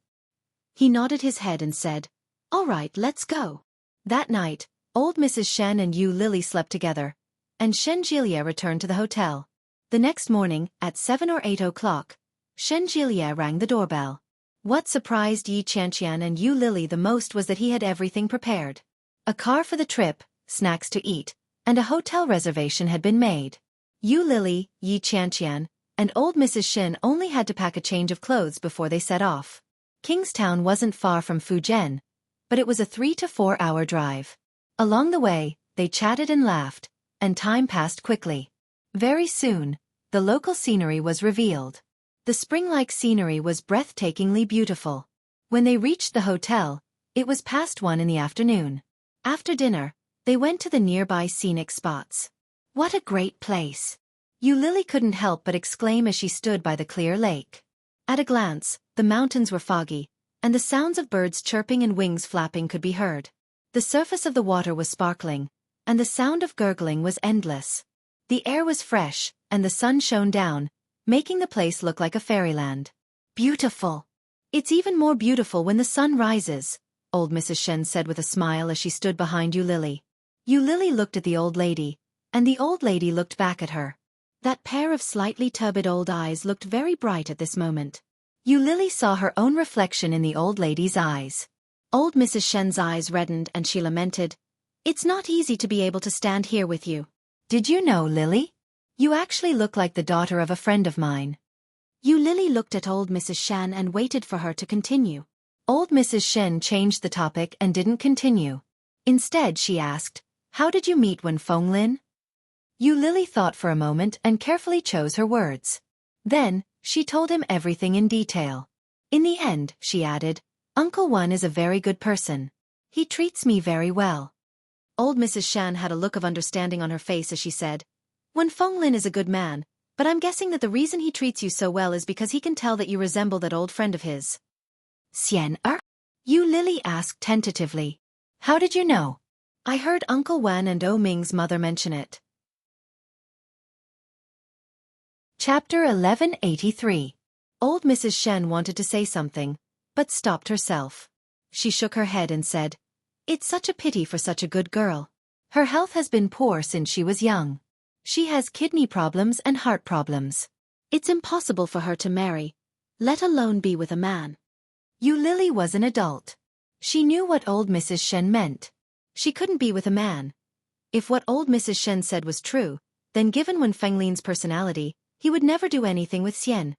He nodded his head and said, "All right, let's go." That night, old Mrs. Shen and Yu Lily slept together, and Shen Jilia returned to the hotel. The next morning, at 7 or 8 o'clock, Shen Jilia rang the doorbell. What surprised Yi Qianqian and Yu Lily the most was that he had everything prepared. A car for the trip, snacks to eat, and a hotel reservation had been made. Yu Lily, Yi Qianqian, and old Mrs. Shin only had to pack a change of clothes before they set off. Kingstown wasn't far from Fujian, but it was a 3 to 4 hour drive. Along the way, they chatted and laughed, and time passed quickly. Very soon, the local scenery was revealed. The spring-like scenery was breathtakingly beautiful. When they reached the hotel, It was past 1 in the afternoon. After dinner, they went to the nearby scenic spots. What a great place! Lily couldn't help but exclaim as she stood by the clear lake. At a glance, the mountains were foggy, and the sounds of birds chirping and wings flapping could be heard. The surface of the water was sparkling, and the sound of gurgling was endless. The air was fresh, and the sun shone down, making the place look like a fairyland. Beautiful! It's even more beautiful when the sun rises, old Mrs. Shen said with a smile as she stood behind Lily. Lily looked at the old lady, and the old lady looked back at her. That pair of slightly turbid old eyes looked very bright at this moment. Lily saw her own reflection in the old lady's eyes. Old Mrs. Shen's eyes reddened and she lamented, "It's not easy to be able to stand here with you. Did you know, Lily? You actually look like the daughter of a friend of mine." Lily looked at old Mrs. Shen and waited for her to continue. Old Mrs. Shen changed the topic and didn't continue. Instead, she asked, "How did you meet Wen Fenglin?" Lily thought for a moment and carefully chose her words. Then, she told him everything in detail. "In the end," she added, "Uncle Wen is a very good person. He treats me very well." Old Mrs. Shan had a look of understanding on her face as she said, "Wen Fenglin is a good man, but I'm guessing that the reason he treats you so well is because he can tell that you resemble that old friend of his." "Xian Lily asked tentatively. "How did you know?" "I heard Uncle Wen and O Ming's mother mention it." Chapter 1183. Old Mrs. Shen wanted to say something, but stopped herself. She shook her head and said, "It's such a pity for such a good girl. Her health has been poor since she was young. She has kidney problems and heart problems. It's impossible for her to marry, let alone be with a man." Lily was an adult. She knew what old Mrs. Shen meant. She couldn't be with a man. If what old Mrs. Shen said was true, then given Wen Fenglin's personality, he would never do anything with Xian.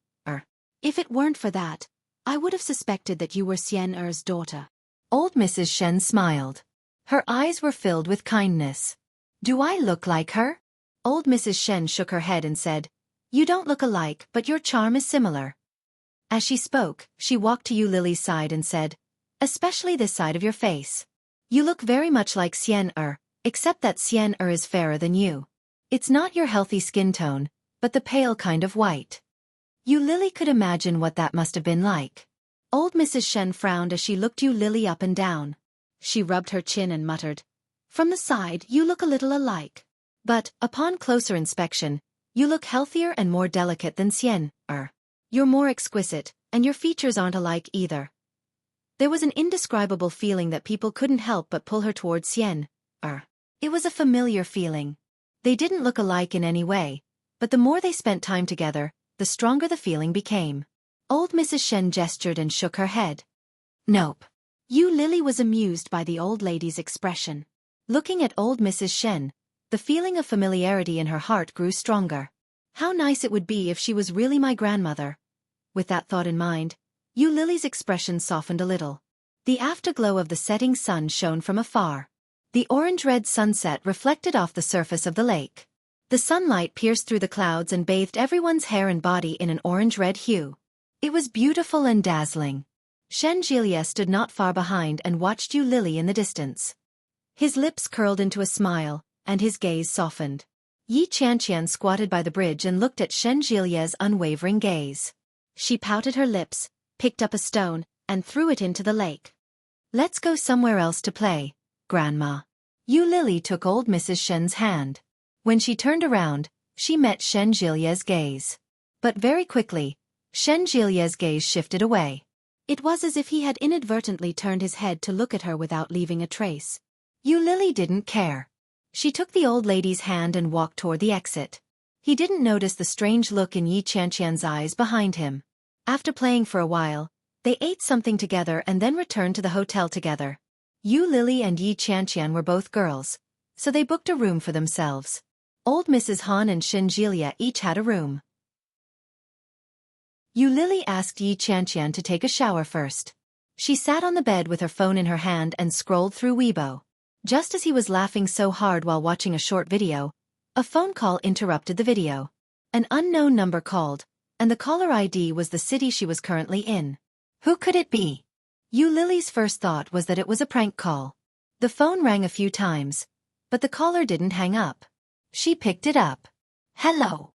If it weren't for that, I would have suspected that you were Xian daughter. Old Mrs. Shen smiled. Her eyes were filled with kindness. "Do I look like her?" Old Mrs. Shen shook her head and said, "You don't look alike, but your charm is similar." As she spoke, she walked to Lily's side and said, "Especially this side of your face. You look very much like Xian except that Xian is fairer than you. It's not your healthy skin tone, but the pale kind of white." Lily could imagine what that must have been like. Old Mrs. Shen frowned as she looked Lily up and down. She rubbed her chin and muttered, "From the side you look a little alike. But, upon closer inspection, you look healthier and more delicate than Xian You're more exquisite, and your features aren't alike either." There was an indescribable feeling that people couldn't help but pull her towards Xian It was a familiar feeling. They didn't look alike in any way, but the more they spent time together, the stronger the feeling became. Old Mrs. Shen gestured and shook her head. "Nope." Lily was amused by the old lady's expression. Looking at old Mrs. Shen, the feeling of familiarity in her heart grew stronger. How nice it would be if she was really my grandmother. With that thought in mind, Lily's expression softened a little. The afterglow of the setting sun shone from afar. The orange-red sunset reflected off the surface of the lake. The sunlight pierced through the clouds and bathed everyone's hair and body in an orange-red hue. It was beautiful and dazzling. Shen Jilie stood not far behind and watched Lily in the distance. His lips curled into a smile, and his gaze softened. Yi Qianqian squatted by the bridge and looked at Shen Jilie's unwavering gaze. She pouted her lips, picked up a stone, and threw it into the lake. "Let's go somewhere else to play, Grandma." Lily took old Mrs. Shen's hand. When she turned around, she met Shen Jilie's gaze. But very quickly, Shen Jilie's gaze shifted away. It was as if he had inadvertently turned his head to look at her without leaving a trace. Lily didn't care. She took the old lady's hand and walked toward the exit. He didn't notice the strange look in Yi Qianqian's eyes behind him. After playing for a while, they ate something together and then returned to the hotel together. Lily and Yi Qianqian were both girls, so they booked a room for themselves. Old Mrs. Han and Shen Jilie each had a room. Lily asked Yi Qianqian to take a shower first. She sat on the bed with her phone in her hand and scrolled through Weibo. Just as he was laughing so hard while watching a short video, a phone call interrupted the video. An unknown number called, and the caller ID was the city she was currently in. Who could it be? Yu Lily's first thought was that it was a prank call. The phone rang a few times, but the caller didn't hang up. She picked it up. Hello.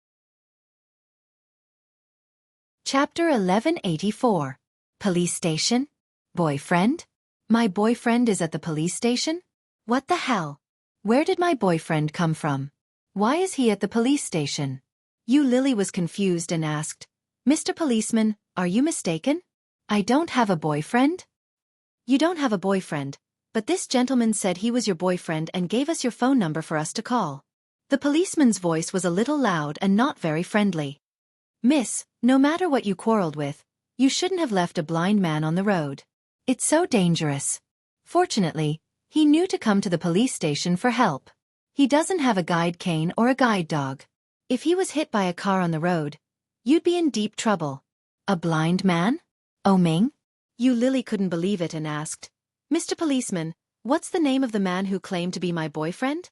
Chapter 1184. Police station? Boyfriend? My boyfriend is at the police station? What the hell? Where did my boyfriend come from? Why is he at the police station? Yu Lily was confused and asked, Mr. Policeman, are you mistaken? I don't have a boyfriend? You don't have a boyfriend, but this gentleman said he was your boyfriend and gave us your phone number for us to call. The policeman's voice was a little loud and not very friendly. Miss, no matter what you quarreled with, you shouldn't have left a blind man on the road. It's so dangerous. Fortunately, he knew to come to the police station for help. He doesn't have a guide cane or a guide dog. If he was hit by a car on the road, you'd be in deep trouble. A blind man? Oh Ming? Yu Lily couldn't believe it and asked, Mr. Policeman, what's the name of the man who claimed to be my boyfriend?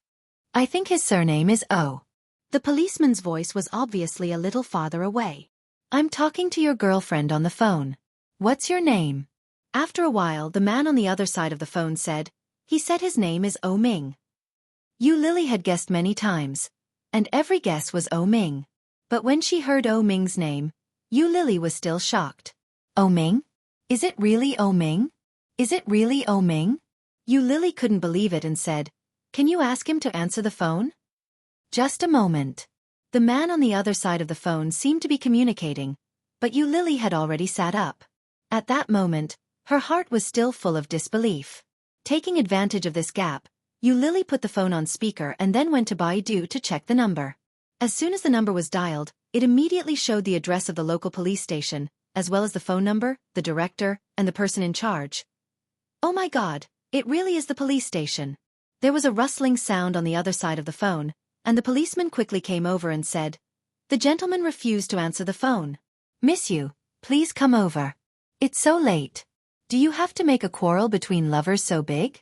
I think his surname is O. The policeman's voice was obviously a little farther away. I'm talking to your girlfriend on the phone. What's your name? After a while, the man on the other side of the phone said, he said his name is O Ming. Yu Lily had guessed many times, and every guess was O Ming. But when she heard O Ming's name, Yu Lily was still shocked. O Ming? Is it really O Ming? Is it really O Ming? Yu Lily couldn't believe it and said, Can you ask him to answer the phone? Just a moment. The man on the other side of the phone seemed to be communicating, but Yu Lily had already sat up. At that moment, her heart was still full of disbelief. Taking advantage of this gap, Yu Lily put the phone on speaker and then went to Baidu to check the number. As soon as the number was dialed, it immediately showed the address of the local police station, as well as the phone number, the director, and the person in charge. Oh my God, it really is the police station. There was a rustling sound on the other side of the phone, and the policeman quickly came over and said, The gentleman refused to answer the phone. Miss Yu, please come over. It's so late. Do you have to make a quarrel between lovers so big?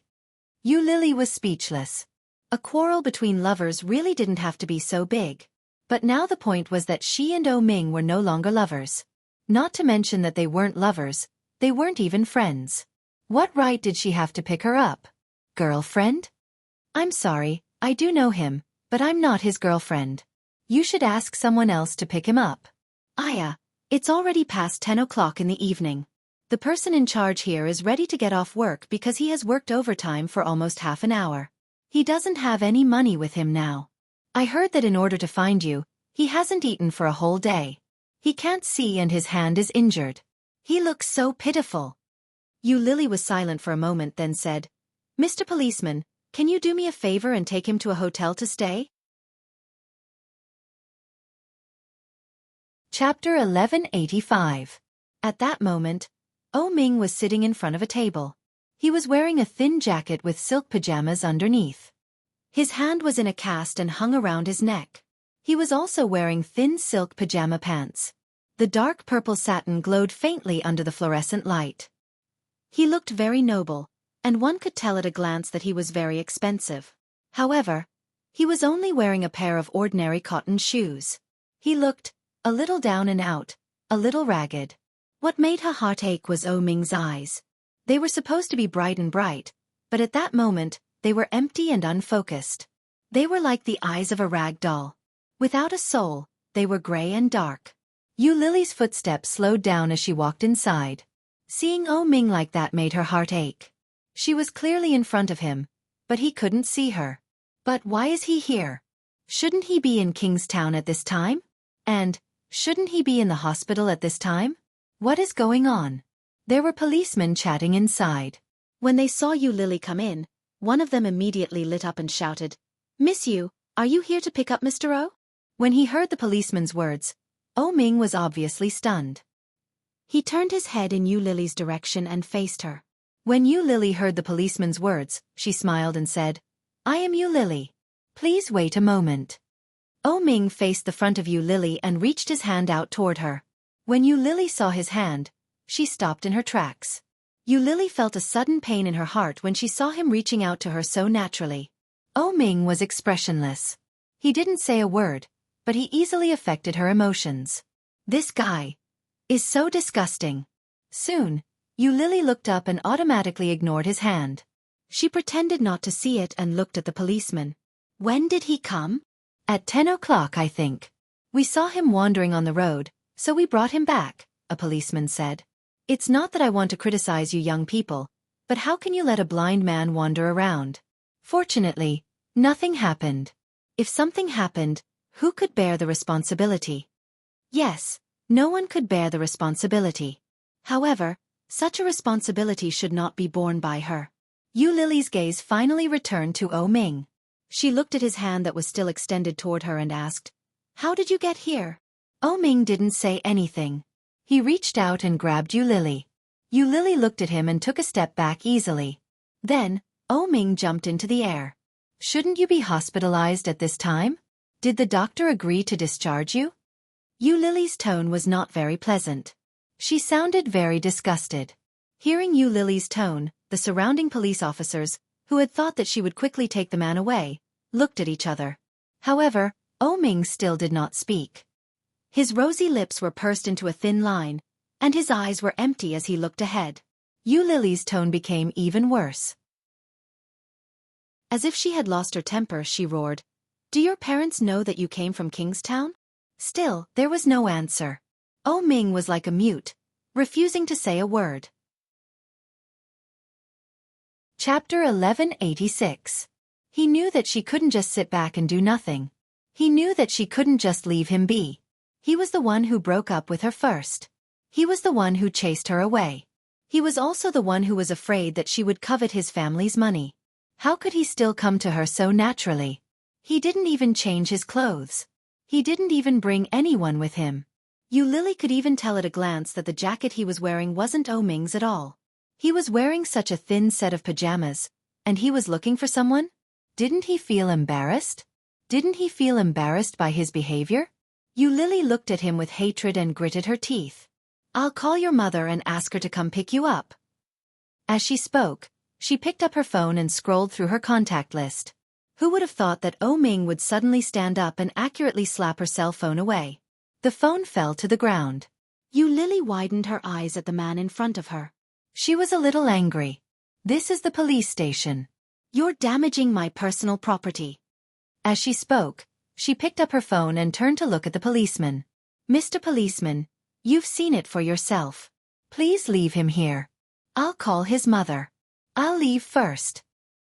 Yu Lily was speechless. A quarrel between lovers really didn't have to be so big. But now the point was that she and O Ming were no longer lovers. Not to mention that they weren't lovers, they weren't even friends. What right did she have to pick her up? Girlfriend? I'm sorry, I do know him, but I'm not his girlfriend. You should ask someone else to pick him up. Aya, it's already past 10 o'clock in the evening. The person in charge here is ready to get off work because he has worked overtime for almost half an hour. He doesn't have any money with him now. I heard that in order to find you, he hasn't eaten for a whole day. He can't see and his hand is injured. He looks so pitiful. Yu Lily was silent for a moment then said, Mr. Policeman, can you do me a favor and take him to a hotel to stay? Chapter 1185. At that moment, O Ming was sitting in front of a table. He was wearing a thin jacket with silk pajamas underneath. His hand was in a cast and hung around his neck. He was also wearing thin silk pajama pants. The dark purple satin glowed faintly under the fluorescent light. He looked very noble, and one could tell at a glance that he was very expensive. However, he was only wearing a pair of ordinary cotton shoes. He looked a little down and out, a little ragged. What made her heart ache was O Ming's eyes. They were supposed to be bright and bright, but at that moment, they were empty and unfocused. They were like the eyes of a rag doll. Without a soul, they were gray and dark. Yu Lily's footsteps slowed down as she walked inside. Seeing O Ming like that made her heart ache. She was clearly in front of him, but he couldn't see her. But why is he here? Shouldn't he be in Kingstown at this time? And, shouldn't he be in the hospital at this time? What is going on? There were policemen chatting inside. When they saw Yu Lily come in, one of them immediately lit up and shouted, Miss Yu, are you here to pick up Mr. O? When he heard the policeman's words, O Ming was obviously stunned. He turned his head in Yu Lily's direction and faced her. When Yu Lily heard the policeman's words, she smiled and said, I am Yu Lily. Please wait a moment. O Ming faced the front of Yu Lily and reached his hand out toward her. When Yu Lily saw his hand, she stopped in her tracks. Yu Lily felt a sudden pain in her heart when she saw him reaching out to her so naturally. O Ming was expressionless. He didn't say a word, but he easily affected her emotions. This guy is so disgusting. Soon, Yu Lily looked up and automatically ignored his hand. She pretended not to see it and looked at the policeman. When did he come? At 10 o'clock, I think. We saw him wandering on the road, so we brought him back, a policeman said. It's not that I want to criticize you young people, but how can you let a blind man wander around? Fortunately, nothing happened. If something happened, who could bear the responsibility? Yes, no one could bear the responsibility. However, such a responsibility should not be borne by her. Yu Lily's gaze finally returned to Oh Ming. She looked at his hand that was still extended toward her and asked, "How did you get here?" Oh Ming didn't say anything. He reached out and grabbed Yu Lily. Yu Lily looked at him and took a step back easily. Then, Oh Ming jumped into the air. Shouldn't you be hospitalized at this time? Did the doctor agree to discharge you? Yu Lily's tone was not very pleasant. She sounded very disgusted. Hearing Yu Lily's tone, the surrounding police officers, who had thought that she would quickly take the man away, looked at each other. However, Oh Ming still did not speak. His rosy lips were pursed into a thin line, and his eyes were empty as he looked ahead. Yu Lily's tone became even worse. As if she had lost her temper, she roared, "Do your parents know that you came from Kingstown?" Still, there was no answer. Oh Ming was like a mute, refusing to say a word. Chapter 1186. He knew that she couldn't just sit back and do nothing. He knew that she couldn't just leave him be. He was the one who broke up with her first. He was the one who chased her away. He was also the one who was afraid that she would covet his family's money. How could he still come to her so naturally? He didn't even change his clothes. He didn't even bring anyone with him. Yu Lily could even tell at a glance that the jacket he was wearing wasn't Oh Ming's at all. He was wearing such a thin set of pajamas, and he was looking for someone? Didn't he feel embarrassed? Didn't he feel embarrassed by his behavior? Yu Lily looked at him with hatred and gritted her teeth. "I'll call your mother and ask her to come pick you up." As she spoke, she picked up her phone and scrolled through her contact list. Who would have thought that Oh Ming would suddenly stand up and accurately slap her cell phone away? The phone fell to the ground. Yu Lily widened her eyes at the man in front of her. She was a little angry. "This is the police station. You're damaging my personal property." As she spoke, she picked up her phone and turned to look at the policeman. "Mr. Policeman, you've seen it for yourself. Please leave him here. I'll call his mother. I'll leave first."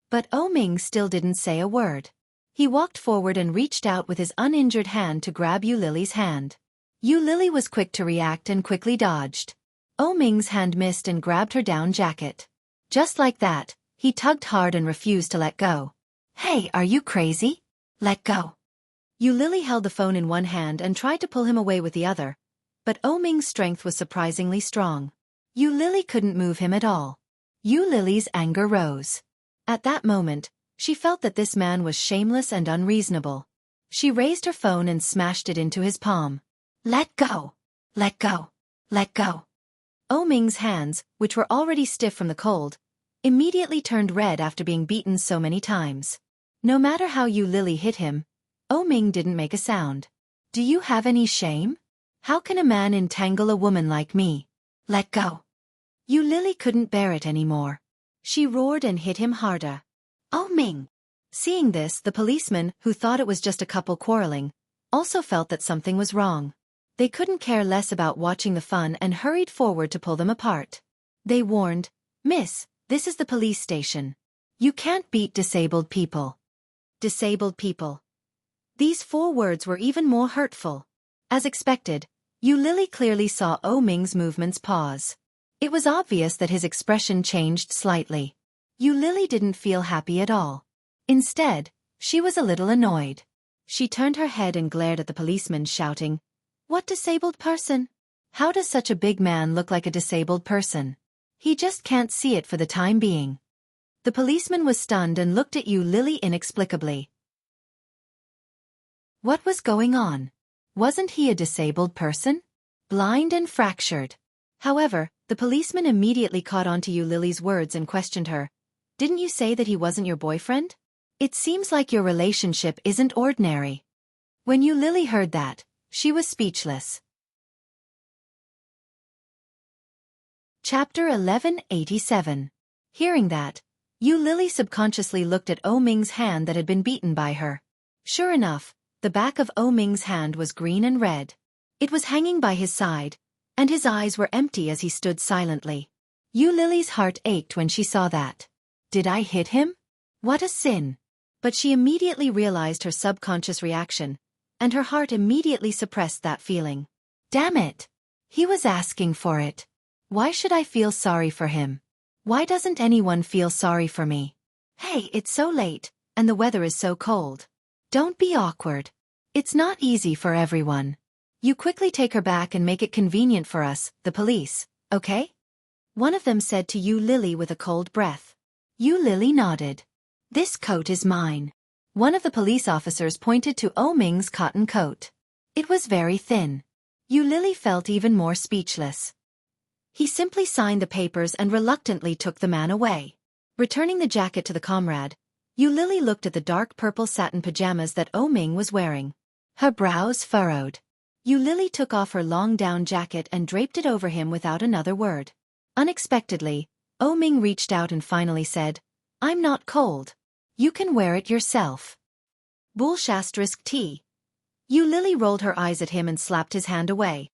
But Oh Ming still didn't say a word. He walked forward and reached out with his uninjured hand to grab Yu Lily's hand. Yu Lily was quick to react and quickly dodged. Oh Ming's hand missed and grabbed her down jacket. Just like that, he tugged hard and refused to let go. "Hey, are you crazy? Let go." Yu Lily held the phone in one hand and tried to pull him away with the other, but Oh Ming's strength was surprisingly strong. Yu Lily couldn't move him at all. Yu Lily's anger rose. At that moment, she felt that this man was shameless and unreasonable. She raised her phone and smashed it into his palm. "Let go! Let go! Let go!" Oh Ming's hands, which were already stiff from the cold, immediately turned red after being beaten so many times. No matter how Yu Lily hit him, Oh Ming didn't make a sound. "Do you have any shame? How can a man entangle a woman like me? Let go!" Yu Lily couldn't bear it anymore. She roared and hit him harder. "Oh Ming!" Seeing this, the policeman, who thought it was just a couple quarreling, also felt that something was wrong. They couldn't care less about watching the fun and hurried forward to pull them apart. They warned, "Miss, this is the police station. You can't beat disabled people." Disabled people. These 4 words were even more hurtful. As expected, Yu Lily clearly saw Oh Ming's movements pause. It was obvious that his expression changed slightly. Yu Lily didn't feel happy at all. Instead, she was a little annoyed. She turned her head and glared at the policeman, shouting, "What disabled person? How does such a big man look like a disabled person? He just can't see it for the time being." The policeman was stunned and looked at Yu Lily inexplicably. What was going on? Wasn't he a disabled person? Blind and fractured. However, the policeman immediately caught on to Yu Lily's words and questioned her. "Didn't you say that he wasn't your boyfriend? It seems like your relationship isn't ordinary." When Yu Lily heard that, she was speechless. Chapter 1187. Hearing that, Yu Lily subconsciously looked at O Ming's hand that had been beaten by her. Sure enough, the back of O Ming's hand was green and red. It was hanging by his side, and his eyes were empty as he stood silently. Yu Lily's heart ached when she saw that. Did I hit him? What a sin! But she immediately realized her subconscious reaction, and her heart immediately suppressed that feeling. Damn it! He was asking for it. Why should I feel sorry for him? Why doesn't anyone feel sorry for me? Hey, it's so late, and the weather is so cold. Don't be awkward. It's not easy for everyone. You quickly take her back and make it convenient for us, the police, okay? One of them said to Yu Lily with a cold breath. Yu Lily nodded. This coat is mine. One of the police officers pointed to O Ming's cotton coat. It was very thin. Yu Lily felt even more speechless. He simply signed the papers and reluctantly took the man away. Returning the jacket to the comrade, Yu Lily looked at the dark purple satin pajamas that O Ming was wearing. Her brows furrowed. Yu Lily took off her long down jacket and draped it over him without another word. Unexpectedly, O Ming reached out and finally said, I'm not cold. You can wear it yourself. Bullshit. Yu Lily rolled her eyes at him and slapped his hand away.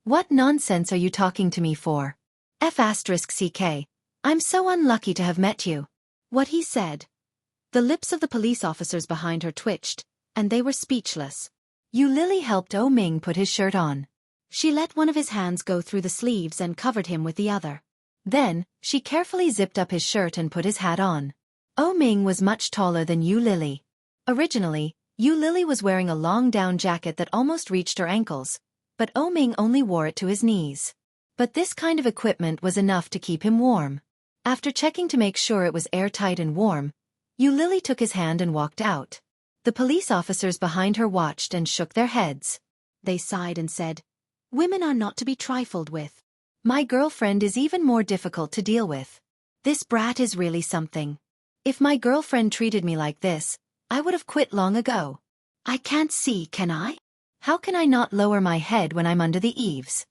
What nonsense are you talking to me for? F***ck, I'm so unlucky to have met you. What he said. The lips of the police officers behind her twitched, and they were speechless. Yu Lily helped O Ming put his shirt on. She let one of his hands go through the sleeves and covered him with the other. Then, she carefully zipped up his shirt and put his hat on. O Ming was much taller than Yu Lily. Originally, Yu Lily was wearing a long down jacket that almost reached her ankles, but O Ming only wore it to his knees. But this kind of equipment was enough to keep him warm. After checking to make sure it was airtight and warm, Yu Lily took his hand and walked out. The police officers behind her watched and shook their heads. They sighed and said, Women are not to be trifled with. My girlfriend is even more difficult to deal with. This brat is really something. If my girlfriend treated me like this, I would have quit long ago. I can't see, can I? How can I not lower my head when I'm under the eaves?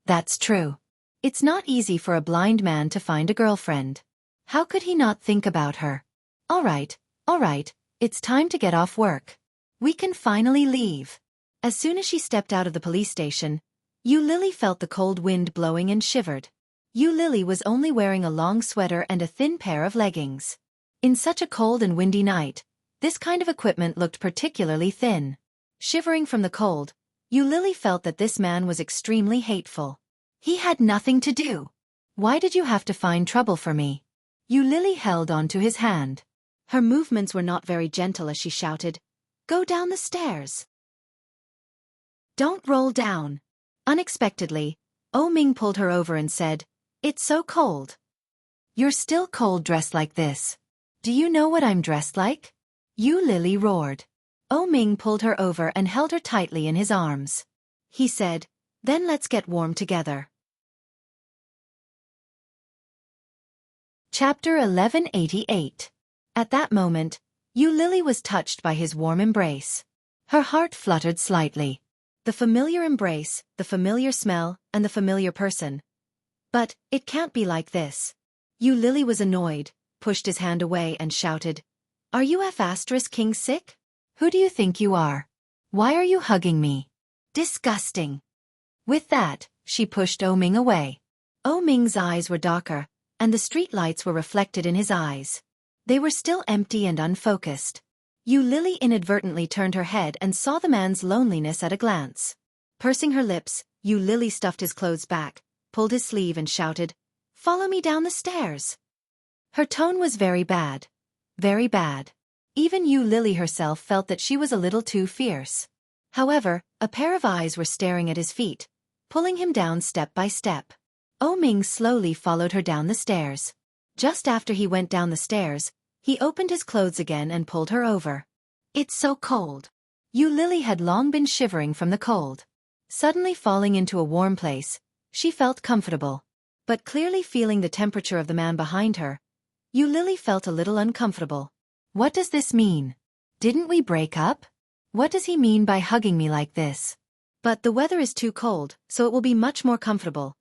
That's true. It's not easy for a blind man to find a girlfriend. How could he not think about her? All right, it's time to get off work. We can finally leave. As soon as she stepped out of the police station, Yu Lily felt the cold wind blowing and shivered. Yu Lily was only wearing a long sweater and a thin pair of leggings. In such a cold and windy night, this kind of equipment looked particularly thin. Shivering from the cold, Yu Lily felt that this man was extremely hateful. He had nothing to do. Why did you have to find trouble for me? Yu Lily held on to his hand. Her movements were not very gentle as she shouted, Go down the stairs. Don't roll down. Unexpectedly, O Ming pulled her over and said, It's so cold. You're still cold dressed like this. Do you know what I'm dressed like? Yu Lily roared. O Ming pulled her over and held her tightly in his arms. He said, Then let's get warm together. Chapter 1188. At that moment, Yu Lily was touched by his warm embrace. Her heart fluttered slightly. The familiar embrace, the familiar smell, and the familiar person. But, it can't be like this. Yu Lily was annoyed, pushed his hand away and shouted, Are you F***king sick? Who do you think you are? Why are you hugging me? Disgusting. With that, she pushed O Ming away. O Ming's eyes were darker, and the street lights were reflected in his eyes. They were still empty and unfocused. Yu Lily inadvertently turned her head and saw the man's loneliness at a glance. Pursing her lips, Yu Lily stuffed his clothes back, pulled his sleeve and shouted, Follow me down the stairs. Her tone was very bad. Very bad. Even Yu Lily herself felt that she was a little too fierce. However, a pair of eyes were staring at his feet, pulling him down step by step. O Ming slowly followed her down the stairs. Just after he went down the stairs, he opened his clothes again and pulled her over. It's so cold. Yu Lily had long been shivering from the cold. Suddenly falling into a warm place, she felt comfortable. But clearly feeling the temperature of the man behind her, Yu Lily felt a little uncomfortable. What does this mean? Didn't we break up? What does he mean by hugging me like this? But the weather is too cold, so it will be much more comfortable.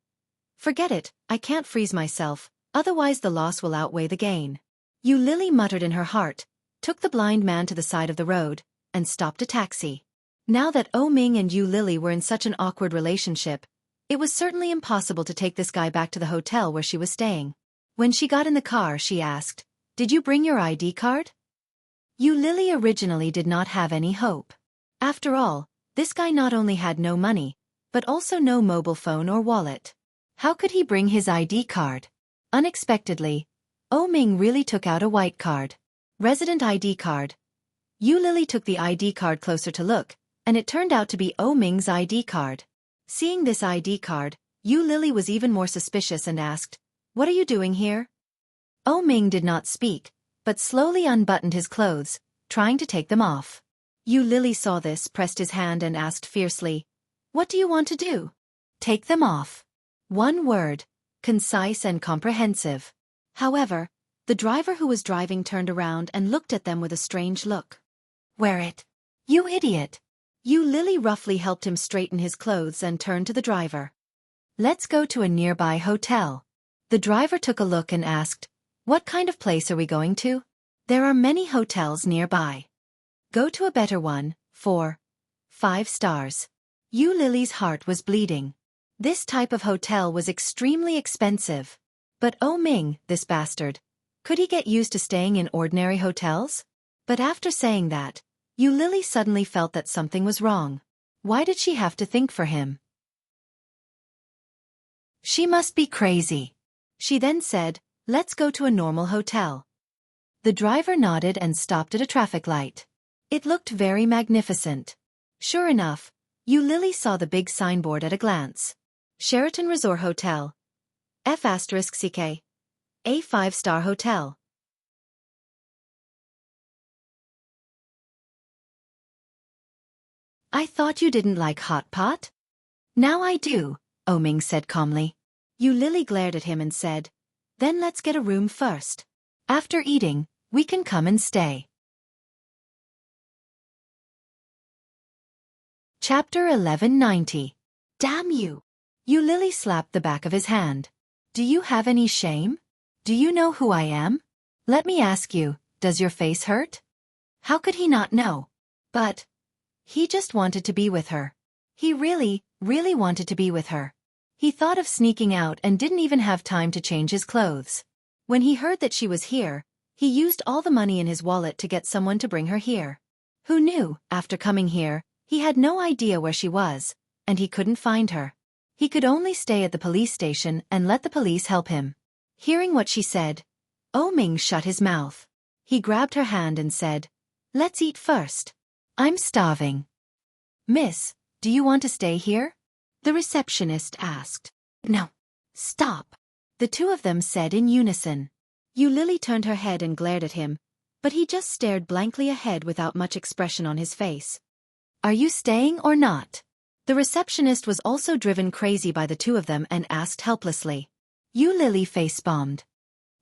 Forget it, I can't freeze myself, otherwise the loss will outweigh the gain. Yu Lily muttered in her heart, took the blind man to the side of the road, and stopped a taxi. Now that Oh Ming and Yu Lily were in such an awkward relationship, it was certainly impossible to take this guy back to the hotel where she was staying. When she got in the car, she asked, "Did you bring your ID card?" Yu Lily originally did not have any hope. After all, this guy not only had no money, but also no mobile phone or wallet. How could he bring his ID card? Unexpectedly, Oh Ming really took out a white card. Resident ID card. Yu Lily took the ID card closer to look, and it turned out to be Oh Ming's ID card. Seeing this ID card, Yu Lily was even more suspicious and asked, "What are you doing here?" Oh Ming did not speak, but slowly unbuttoned his clothes, trying to take them off. Yu Lily saw this, pressed his hand and asked fiercely, "What do you want to do?" "Take them off." One word, concise and comprehensive. However, the driver who was driving turned around and looked at them with a strange look. "Wear it. You idiot." Yu Lily roughly helped him straighten his clothes and turned to the driver. "Let's go to a nearby hotel." The driver took a look and asked, "What kind of place are we going to?" "There are many hotels nearby. Go to a better one, 4-5 stars. Yu Lily's heart was bleeding. This type of hotel was extremely expensive. But Oh Ming, this bastard, could he get used to staying in ordinary hotels? But after saying that, Yu Lily suddenly felt that something was wrong. Why did she have to think for him? She must be crazy. She then said, "Let's go to a normal hotel." The driver nodded and stopped at a traffic light. It looked very magnificent. Sure enough, Yu Lily saw the big signboard at a glance. Sheraton Resort Hotel. F***CK. A 5-star hotel. "I thought you didn't like hot pot?" "Now I do," Oh Ming said calmly. Yu Lily glared at him and said, "Then let's get a room first. After eating, we can come and stay." Chapter 1190. Damn you! Yu Lily slapped the back of his hand. "Do you have any shame? Do you know who I am? Let me ask you, does your face hurt?" How could he not know? But he just wanted to be with her. He really, really wanted to be with her. He thought of sneaking out and didn't even have time to change his clothes. When he heard that she was here, he used all the money in his wallet to get someone to bring her here. Who knew, after coming here, he had no idea where she was, and he couldn't find her. He could only stay at the police station and let the police help him. Hearing what she said, Oh Ming shut his mouth. He grabbed her hand and said, "Let's eat first. I'm starving." "Miss, do you want to stay here?" the receptionist asked. "No. Stop," the two of them said in unison. Yu Lily turned her head and glared at him, but he just stared blankly ahead without much expression on his face. "Are you staying or not?" The receptionist was also driven crazy by the two of them and asked helplessly. Yu Lily face-bombed.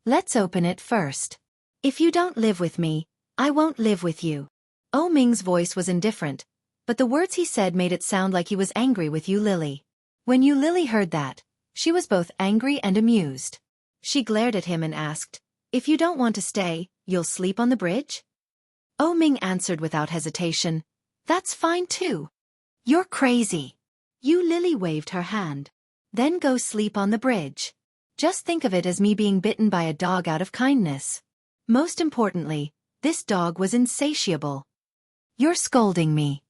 "Let's open it first. If you don't live with me, I won't live with you." Oh Ming's voice was indifferent, but the words he said made it sound like he was angry with Yu Lily. When Yu Lily heard that, she was both angry and amused. She glared at him and asked, "If you don't want to stay, you'll sleep on the bridge?" Oh Ming answered without hesitation, "That's fine too." "You're crazy." Yu Lily waved her hand. "Then go sleep on the bridge. Just think of it as me being bitten by a dog out of kindness. Most importantly, this dog was insatiable." "You're scolding me."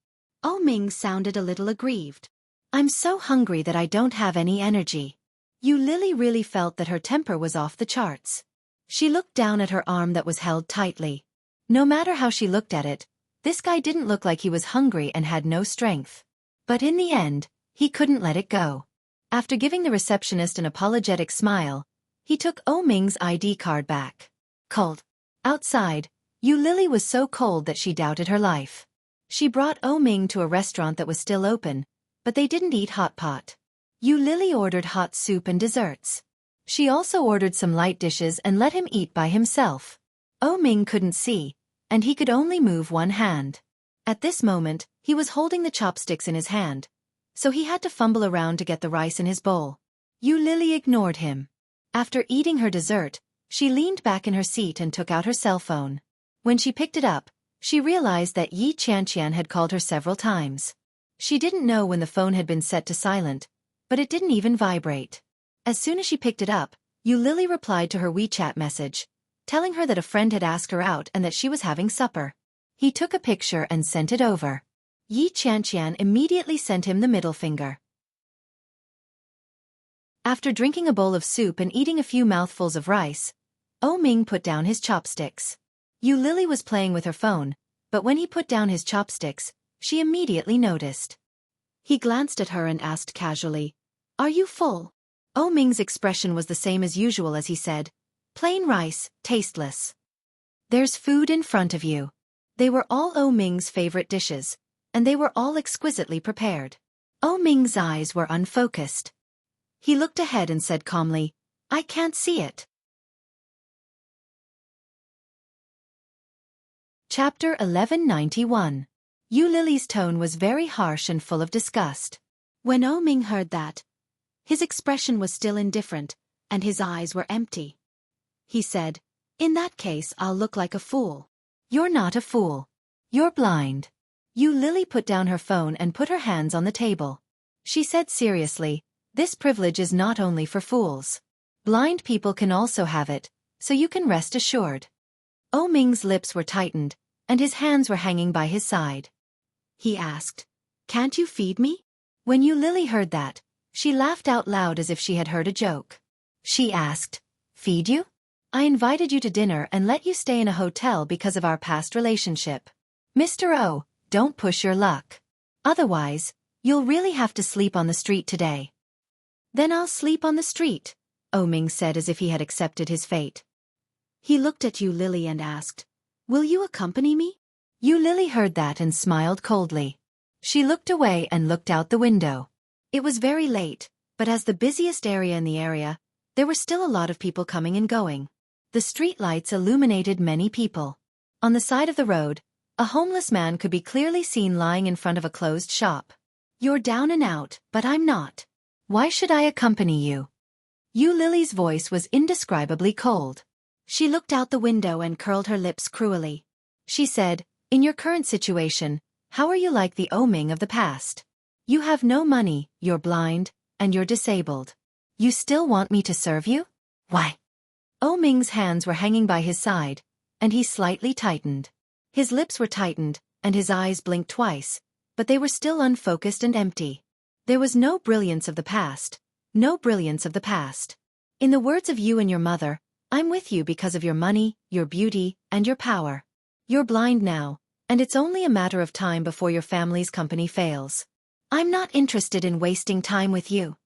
Oh Ming sounded a little aggrieved. "I'm so hungry that I don't have any energy." Yu Lily really felt that her temper was off the charts. She looked down at her arm that was held tightly. No matter how she looked at it, this guy didn't look like he was hungry and had no strength. But in the end, he couldn't let it go. After giving the receptionist an apologetic smile, he took Oh Ming's ID card back. Cold. Outside, Yu Lily was so cold that she doubted her life. She brought Oh Ming to a restaurant that was still open, but they didn't eat hot pot. Yu Lily ordered hot soup and desserts. She also ordered some light dishes and let him eat by himself. Oh Ming couldn't see, and he could only move one hand. At this moment, he was holding the chopsticks in his hand, so he had to fumble around to get the rice in his bowl. Yu Lily ignored him. After eating her dessert, she leaned back in her seat and took out her cell phone. When she picked it up, she realized that Yi Qianqian had called her several times. She didn't know when the phone had been set to silent, but it didn't even vibrate. As soon as she picked it up, Yu Lily replied to her WeChat message, telling her that a friend had asked her out and that she was having supper. He took a picture and sent it over. Yi Qianqian immediately sent him the middle finger. After drinking a bowl of soup and eating a few mouthfuls of rice, Ming put down his chopsticks. Yu Lily was playing with her phone, but when he put down his chopsticks, she immediately noticed. He glanced at her and asked casually, "Are you full?" Ming's expression was the same as usual as he said, "Plain rice, tasteless." "There's food in front of you." They were all Ming's favorite dishes, and they were all exquisitely prepared. Ming's eyes were unfocused. He looked ahead and said calmly, "I can't see it." Chapter 1191. Yu Lily's tone was very harsh and full of disgust. When Ming heard that, his expression was still indifferent, and his eyes were empty. He said, "In that case I'll look like a fool." "You're not a fool. You're blind." Yu Lily put down her phone and put her hands on the table. She said seriously, "This privilege is not only for fools. Blind people can also have it, so you can rest assured." Ming's lips were tightened, and his hands were hanging by his side. He asked, "Can't you feed me?" When Yu Lily heard that, she laughed out loud as if she had heard a joke. She asked, "Feed you? I invited you to dinner and let you stay in a hotel because of our past relationship. Mr. O, don't push your luck. Otherwise, you'll really have to sleep on the street today." "Then I'll sleep on the street," Ming said as if he had accepted his fate. He looked at Yu Lily and asked, "Will you accompany me?" Yu Lily heard that and smiled coldly. She looked away and looked out the window. It was very late, but as the busiest area in the area, there were still a lot of people coming and going. The street lights illuminated many people. On the side of the road, a homeless man could be clearly seen lying in front of a closed shop. "You're down and out, but I'm not. Why should I accompany you?" Yu Lily's voice was indescribably cold. She looked out the window and curled her lips cruelly. She said, "In your current situation, how are you like the Ming of the past? You have no money, you're blind, and you're disabled. You still want me to serve you? Why?" Ming's hands were hanging by his side, and he slightly tightened. His lips were tightened, and his eyes blinked twice, but they were still unfocused and empty. There was no brilliance of the past, no brilliance of the past. In the words of you and your mother, "I'm with you because of your money, your beauty, and your power. You're blind now, and it's only a matter of time before your family's company fails. I'm not interested in wasting time with you."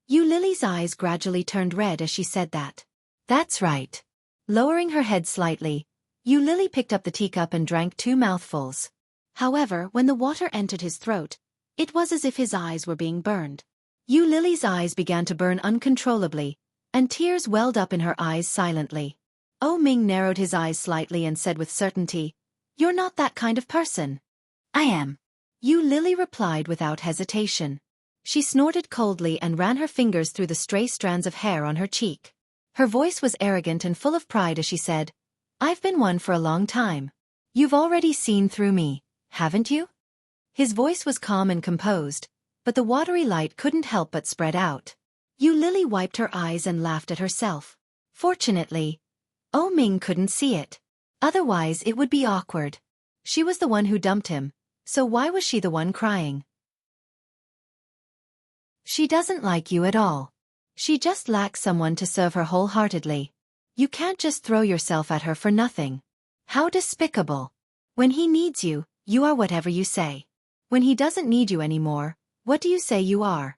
Yu Lily's eyes gradually turned red as she said that. "That's right." Lowering her head slightly, Yu Lily picked up the teacup and drank 2 mouthfuls. However, when the water entered his throat, it was as if his eyes were being burned. Yu Lily's eyes began to burn uncontrollably, and tears welled up in her eyes silently. Ming narrowed his eyes slightly and said with certainty, "You're not that kind of person." "I am," Yu Lily replied without hesitation. She snorted coldly and ran her fingers through the stray strands of hair on her cheek. Her voice was arrogant and full of pride as she said, "I've been one for a long time. You've already seen through me, haven't you?" His voice was calm and composed, but the watery light couldn't help but spread out. Yu Lily wiped her eyes and laughed at herself. Fortunately, Ming couldn't see it. Otherwise it would be awkward. She was the one who dumped him, so why was she the one crying? She doesn't like you at all. She just lacks someone to serve her wholeheartedly. You can't just throw yourself at her for nothing. How despicable. When he needs you, you are whatever you say. When he doesn't need you anymore, what do you say you are?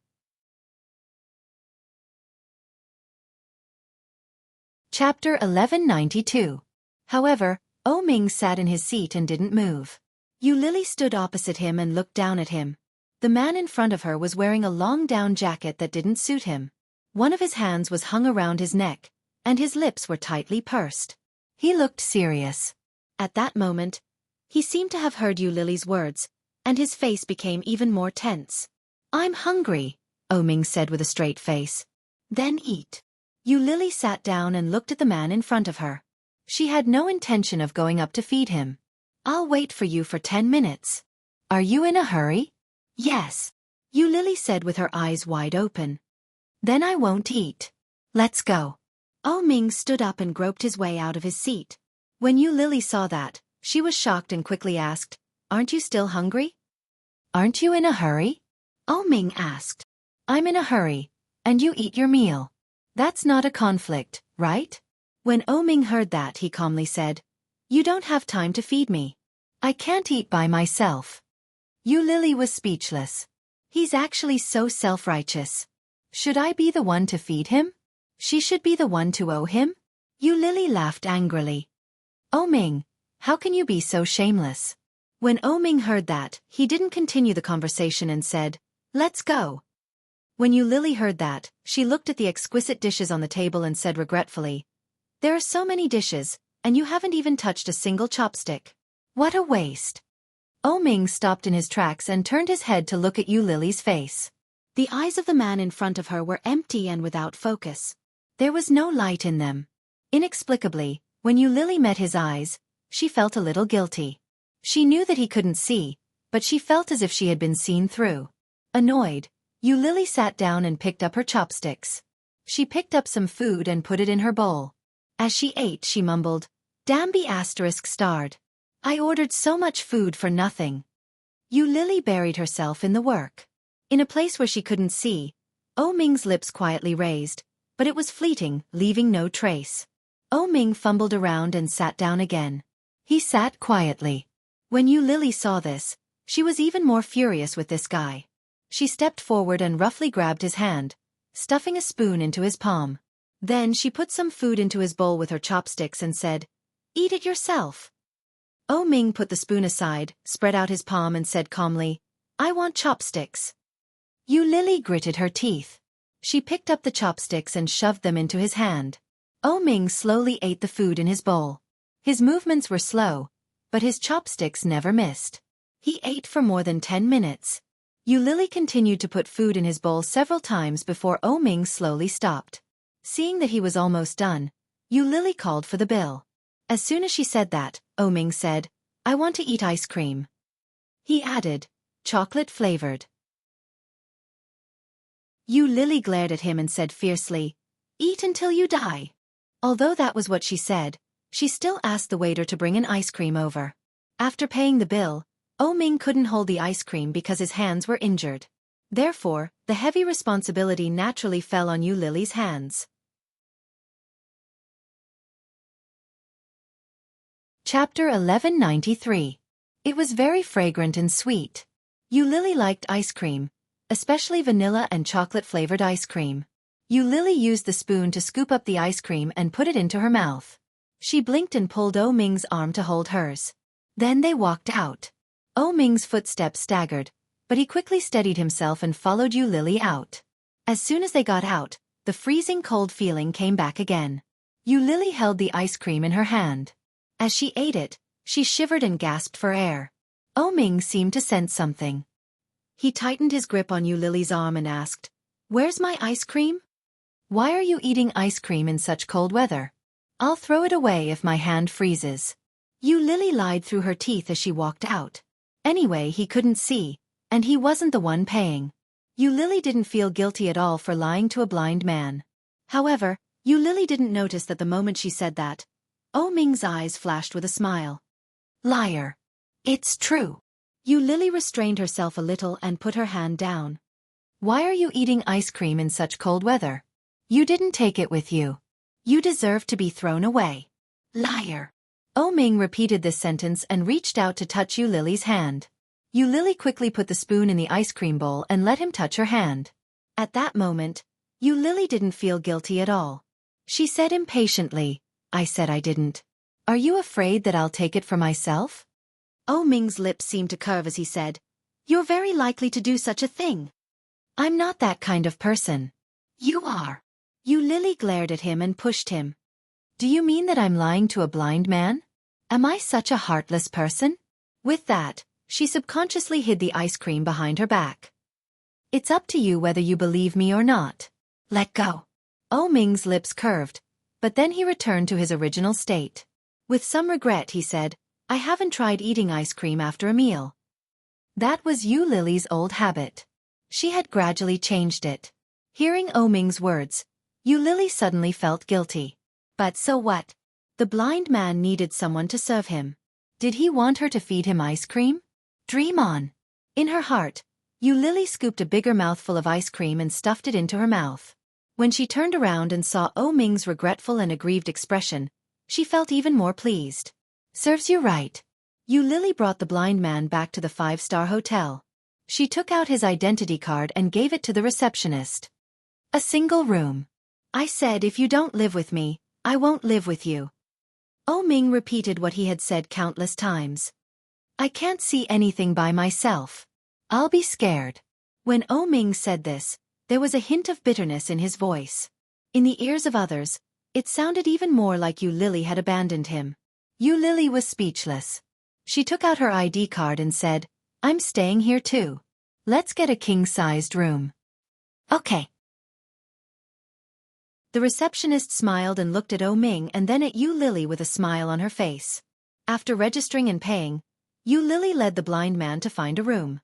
Chapter 1192. However, Ming sat in his seat and didn't move. Yu Lily stood opposite him and looked down at him. The man in front of her was wearing a long down jacket that didn't suit him. One of his hands was hung around his neck, and his lips were tightly pursed. He looked serious. At that moment, he seemed to have heard Yu Lily's words, and his face became even more tense. "I'm hungry," Ming said with a straight face. Then eat. Yu Lily sat down and looked at the man in front of her. She had no intention of going up to feed him. I'll wait for you for 10 minutes. Are you in a hurry? Yes. Yu Lily said with her eyes wide open. Then I won't eat. Let's go. Oh Ming stood up and groped his way out of his seat. When Yu Lily saw that, she was shocked and quickly asked, Aren't you still hungry? Aren't you in a hurry? Oh Ming asked. I'm in a hurry, and you eat your meal. That's not a conflict, right? When Oh Ming heard that, he calmly said, You don't have time to feed me. I can't eat by myself. Yu Lily was speechless. He's actually so self-righteous. Should I be the one to feed him? She should be the one to owe him? Yu Lily laughed angrily. Oh Ming, how can you be so shameless? When Oh Ming heard that, he didn't continue the conversation and said, Let's go. When Yu Lily heard that, she looked at the exquisite dishes on the table and said regretfully, There are so many dishes, and you haven't even touched a single chopstick. What a waste. Oh Ming stopped in his tracks and turned his head to look at Yu Lily's face. The eyes of the man in front of her were empty and without focus. There was no light in them. Inexplicably, when Yu Lily met his eyes, she felt a little guilty. She knew that he couldn't see, but she felt as if she had been seen through. Annoyed, Yu Lily sat down and picked up her chopsticks. She picked up some food and put it in her bowl. As she ate, she mumbled, Damn be ****. I ordered so much food for nothing. Yu Lily buried herself in the work. In a place where she couldn't see, Oh Ming's lips quietly raised, but it was fleeting, leaving no trace. Oh Ming fumbled around and sat down again. He sat quietly. When Yu Lily saw this, she was even more furious with this guy. She stepped forward and roughly grabbed his hand, stuffing a spoon into his palm. Then she put some food into his bowl with her chopsticks and said, Eat it yourself. Oh Ming put the spoon aside, spread out his palm and said calmly, I want chopsticks. Yu Lily gritted her teeth. She picked up the chopsticks and shoved them into his hand. Oh Ming slowly ate the food in his bowl. His movements were slow, but his chopsticks never missed. He ate for more than 10 minutes. Yu Lily continued to put food in his bowl several times before Oh Ming slowly stopped. Seeing that he was almost done, Yu Lily called for the bill. As soon as she said that, Oh Ming said, I want to eat ice cream. He added, chocolate-flavored. Yu Lily glared at him and said fiercely, Eat until you die. Although that was what she said, she still asked the waiter to bring an ice cream over. After paying the bill, Oh Ming couldn't hold the ice cream because his hands were injured. Therefore, the heavy responsibility naturally fell on Yu Lily's hands. Chapter 1193. It was very fragrant and sweet. Yu Lily liked ice cream, especially vanilla and chocolate-flavored ice cream. Yu Lily used the spoon to scoop up the ice cream and put it into her mouth. She blinked and pulled Oh Ming's arm to hold hers. Then they walked out. Oh Ming's footsteps staggered, but he quickly steadied himself and followed Yu Lily out. As soon as they got out, the freezing cold feeling came back again. Yu Lily held the ice cream in her hand. As she ate it, she shivered and gasped for air. Oh Ming seemed to sense something. He tightened his grip on Yu Lily's arm and asked, Where's my ice cream? Why are you eating ice cream in such cold weather? I'll throw it away if my hand freezes. Yu Lily lied through her teeth as she walked out. Anyway, he couldn't see, and he wasn't the one paying. Yu Lily didn't feel guilty at all for lying to a blind man. However, Yu Lily didn't notice that the moment she said that, Oh Ming's eyes flashed with a smile. Liar. It's true. Yu Lily restrained herself a little and put her hand down. Why are you eating ice cream in such cold weather? You didn't take it with you. You deserve to be thrown away. Liar. Oh Ming repeated this sentence and reached out to touch Yu Lily's hand. Yu Lily quickly put the spoon in the ice cream bowl and let him touch her hand. At that moment, Yu Lily didn't feel guilty at all. She said impatiently, I said I didn't. Are you afraid that I'll take it for myself? Oh Ming's lips seemed to curve as he said, You're very likely to do such a thing. I'm not that kind of person. You are. Yu Lily glared at him and pushed him. Do you mean that I'm lying to a blind man? Am I such a heartless person? With that, she subconsciously hid the ice cream behind her back. It's up to you whether you believe me or not. Let go. Oh Ming's lips curved, but then he returned to his original state. With some regret he said, I haven't tried eating ice cream after a meal. That was Yu Lily's old habit. She had gradually changed it. Hearing Oh Ming's words, Yu Lily suddenly felt guilty. But so what? The blind man needed someone to serve him. Did he want her to feed him ice cream? Dream on. In her heart, Yu Lily scooped a bigger mouthful of ice cream and stuffed it into her mouth. When she turned around and saw Oh Ming's regretful and aggrieved expression, she felt even more pleased. Serves you right. Yu Lily brought the blind man back to the 5-star hotel. She took out his identity card and gave it to the receptionist. A single room. I said if you don't live with me, I won't live with you. Oh Ming repeated what he had said countless times. I can't see anything by myself. I'll be scared. When Oh Ming said this, there was a hint of bitterness in his voice. In the ears of others, it sounded even more like Yu Lily had abandoned him. Yu Lily was speechless. She took out her ID card and said, I'm staying here too. Let's get a king-sized room. Okay. The receptionist smiled and looked at Oh Ming and then at Yu Lily with a smile on her face. After registering and paying, Yu Lily led the blind man to find a room.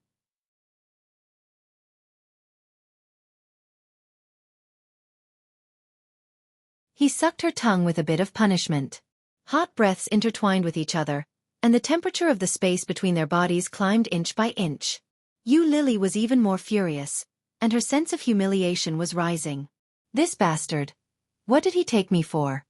He sucked her tongue with a bit of punishment. Hot breaths intertwined with each other, and the temperature of the space between their bodies climbed inch by inch. Yu Lily was even more furious, and her sense of humiliation was rising. This bastard. What did he take me for?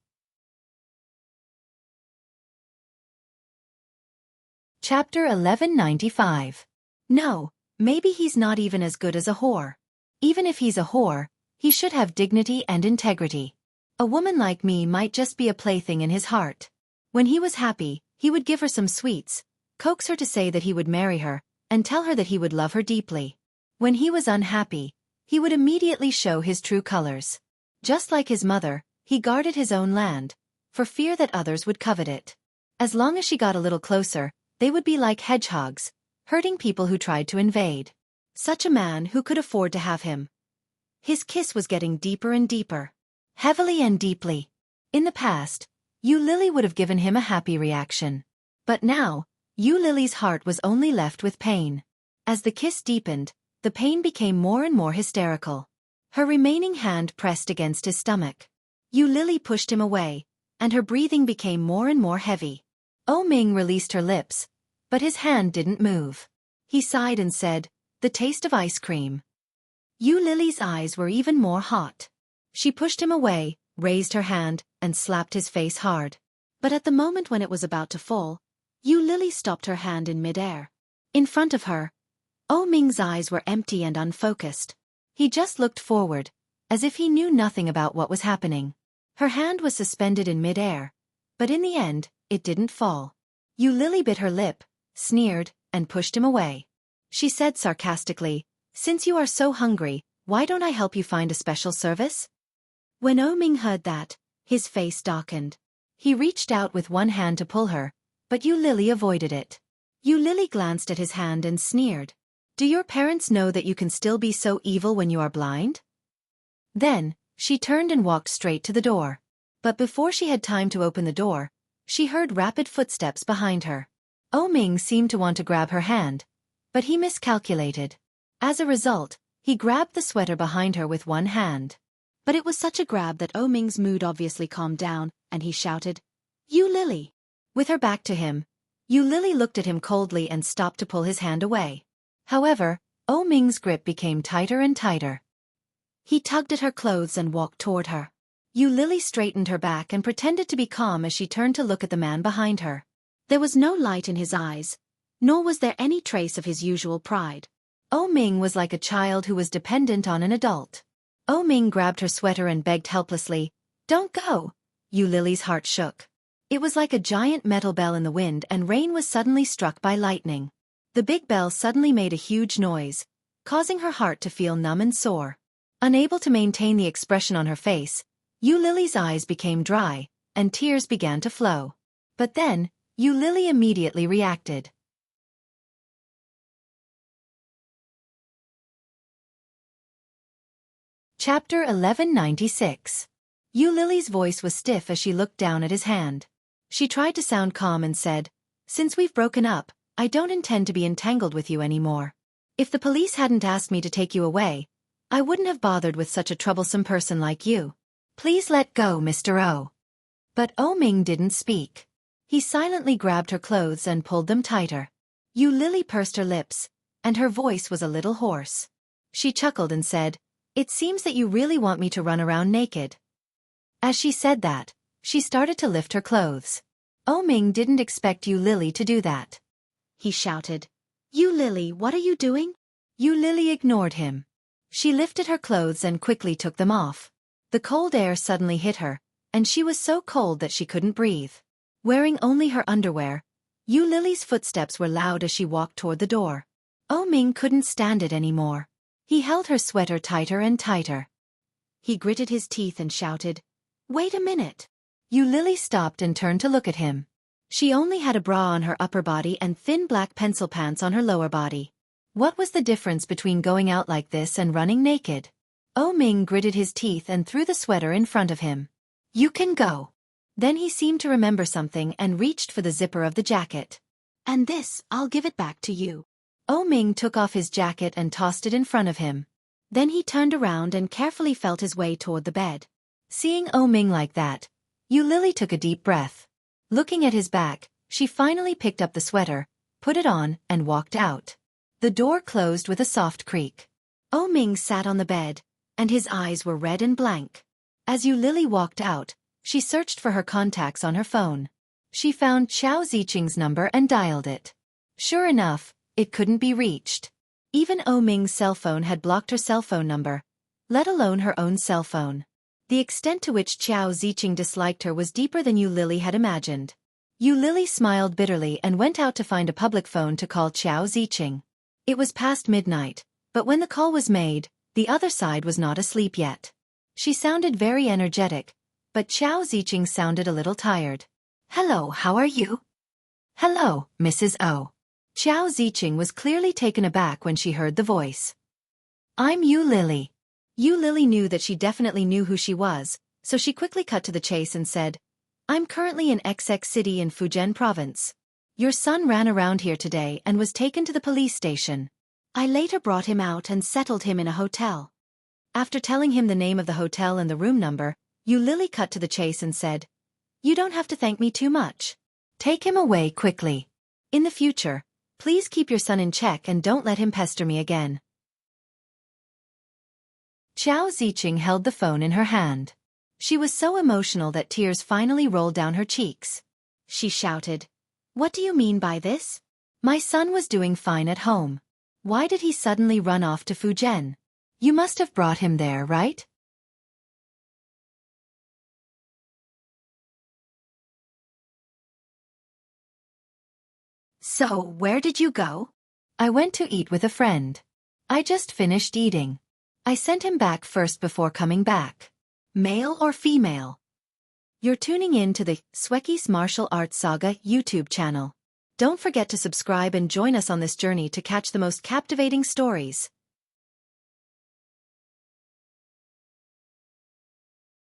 Chapter 1195. No, maybe he's not even as good as a whore. Even if he's a whore, he should have dignity and integrity. A woman like me might just be a plaything in his heart. When he was happy, he would give her some sweets, coax her to say that he would marry her, and tell her that he would love her deeply. When he was unhappy, he would immediately show his true colors. Just like his mother, he guarded his own land, for fear that others would covet it. As long as she got a little closer, they would be like hedgehogs, hurting people who tried to invade. Such a man who could afford to have him. His kiss was getting deeper and deeper. Heavily and deeply. In the past, Yu Lily would have given him a happy reaction. But now, Yu Lily's heart was only left with pain. As the kiss deepened, the pain became more and more hysterical. Her remaining hand pressed against his stomach. Yu Lily pushed him away, and her breathing became more and more heavy. Oh Ming released her lips, but his hand didn't move. He sighed and said, the taste of ice cream. Yu Lily's eyes were even more hot. She pushed him away, raised her hand, and slapped his face hard. But at the moment when it was about to fall, Yu Lily stopped her hand in midair. In front of her, Oh Ming's eyes were empty and unfocused. He just looked forward, as if he knew nothing about what was happening. Her hand was suspended in midair, but in the end, it didn't fall. Yu Lily bit her lip, sneered, and pushed him away. She said sarcastically, since you are so hungry, why don't I help you find a special service? When Oh Ming heard that, his face darkened. He reached out with one hand to pull her, but Yu Lily avoided it. Yu Lily glanced at his hand and sneered. Do your parents know that you can still be so evil when you are blind? Then, she turned and walked straight to the door. But before she had time to open the door, she heard rapid footsteps behind her. Oh Ming seemed to want to grab her hand, but he miscalculated. As a result, he grabbed the sweater behind her with one hand. But it was such a grab that Oh Ming's mood obviously calmed down, and he shouted, Yu Lily! With her back to him, Yu Lily looked at him coldly and stopped to pull his hand away. However, Oh Ming's grip became tighter and tighter. He tugged at her clothes and walked toward her. Yu Lily straightened her back and pretended to be calm as she turned to look at the man behind her. There was no light in his eyes, nor was there any trace of his usual pride. Oh Ming was like a child who was dependent on an adult. Oh Ming grabbed her sweater and begged helplessly, Don't go! Yu Lily's heart shook. It was like a giant metal bell in the wind and rain was suddenly struck by lightning. The big bell suddenly made a huge noise, causing her heart to feel numb and sore. Unable to maintain the expression on her face, Yu Lily's eyes became dry, and tears began to flow. But then, Yu Lily immediately reacted. Chapter 1196. Lily's voice was stiff as she looked down at his hand. She tried to sound calm and said, "Since we've broken up, I don't intend to be entangled with you anymore. If the police hadn't asked me to take you away, I wouldn't have bothered with such a troublesome person like you. Please let go, Mr. O." But O-Ming didn't speak. He silently grabbed her clothes and pulled them tighter. Lily pursed her lips, and her voice was a little hoarse. She chuckled and said, "It seems that you really want me to run around naked." As she said that, she started to lift her clothes. O-Ming didn't expect Lily to do that. He shouted, "Lily, what are you doing?" Lily ignored him. She lifted her clothes and quickly took them off. The cold air suddenly hit her, and she was so cold that she couldn't breathe. Wearing only her underwear, Lily's footsteps were loud as she walked toward the door. O-Ming couldn't stand it anymore. He held her sweater tighter and tighter. He gritted his teeth and shouted, "Wait a minute." Lily stopped and turned to look at him. She only had a bra on her upper body and thin black pencil pants on her lower body. What was the difference between going out like this and running naked? O-Ming gritted his teeth and threw the sweater in front of him. "You can go." Then he seemed to remember something and reached for the zipper of the jacket. "And this, I'll give it back to you." O-Ming took off his jacket and tossed it in front of him. Then he turned around and carefully felt his way toward the bed. Seeing O-Ming like that, Lily took a deep breath. Looking at his back, she finally picked up the sweater, put it on, and walked out. The door closed with a soft creak. O-Ming sat on the bed, and his eyes were red and blank. As Lily walked out, she searched for her contacts on her phone. She found Xiao Ziqing's number and dialed it. Sure enough, it couldn't be reached. Even O-Ming's cell phone had blocked her cell phone number, let alone her own cell phone. The extent to which Xiao Ziqing disliked her was deeper than Lily had imagined. Lily smiled bitterly and went out to find a public phone to call Xiao Ziqing. It was past midnight, but when the call was made, the other side was not asleep yet. She sounded very energetic, but Xiao Ziqing sounded a little tired. "Hello, how are you?" "Hello, Mrs. O." Xiao Ziqing was clearly taken aback when she heard the voice. "I'm Lily." Lily knew that she definitely knew who she was, so she quickly cut to the chase and said, "I'm currently in XX City in Fujian Province. Your son ran around here today and was taken to the police station. I later brought him out and settled him in a hotel." After telling him the name of the hotel and the room number, Lily cut to the chase and said, "You don't have to thank me too much. Take him away quickly. In the future, please keep your son in check and don't let him pester me again." Xiao Ziqing held the phone in her hand. She was so emotional that tears finally rolled down her cheeks. She shouted, "What do you mean by this? My son was doing fine at home. Why did he suddenly run off to Fujian? You must have brought him there, right?" "So, where did you go?" "I went to eat with a friend. I just finished eating. I sent him back first before coming back." Male or female? You're tuning in to the Xueqi's Martial Arts Saga YouTube channel. Don't forget to subscribe and join us on this journey to catch the most captivating stories.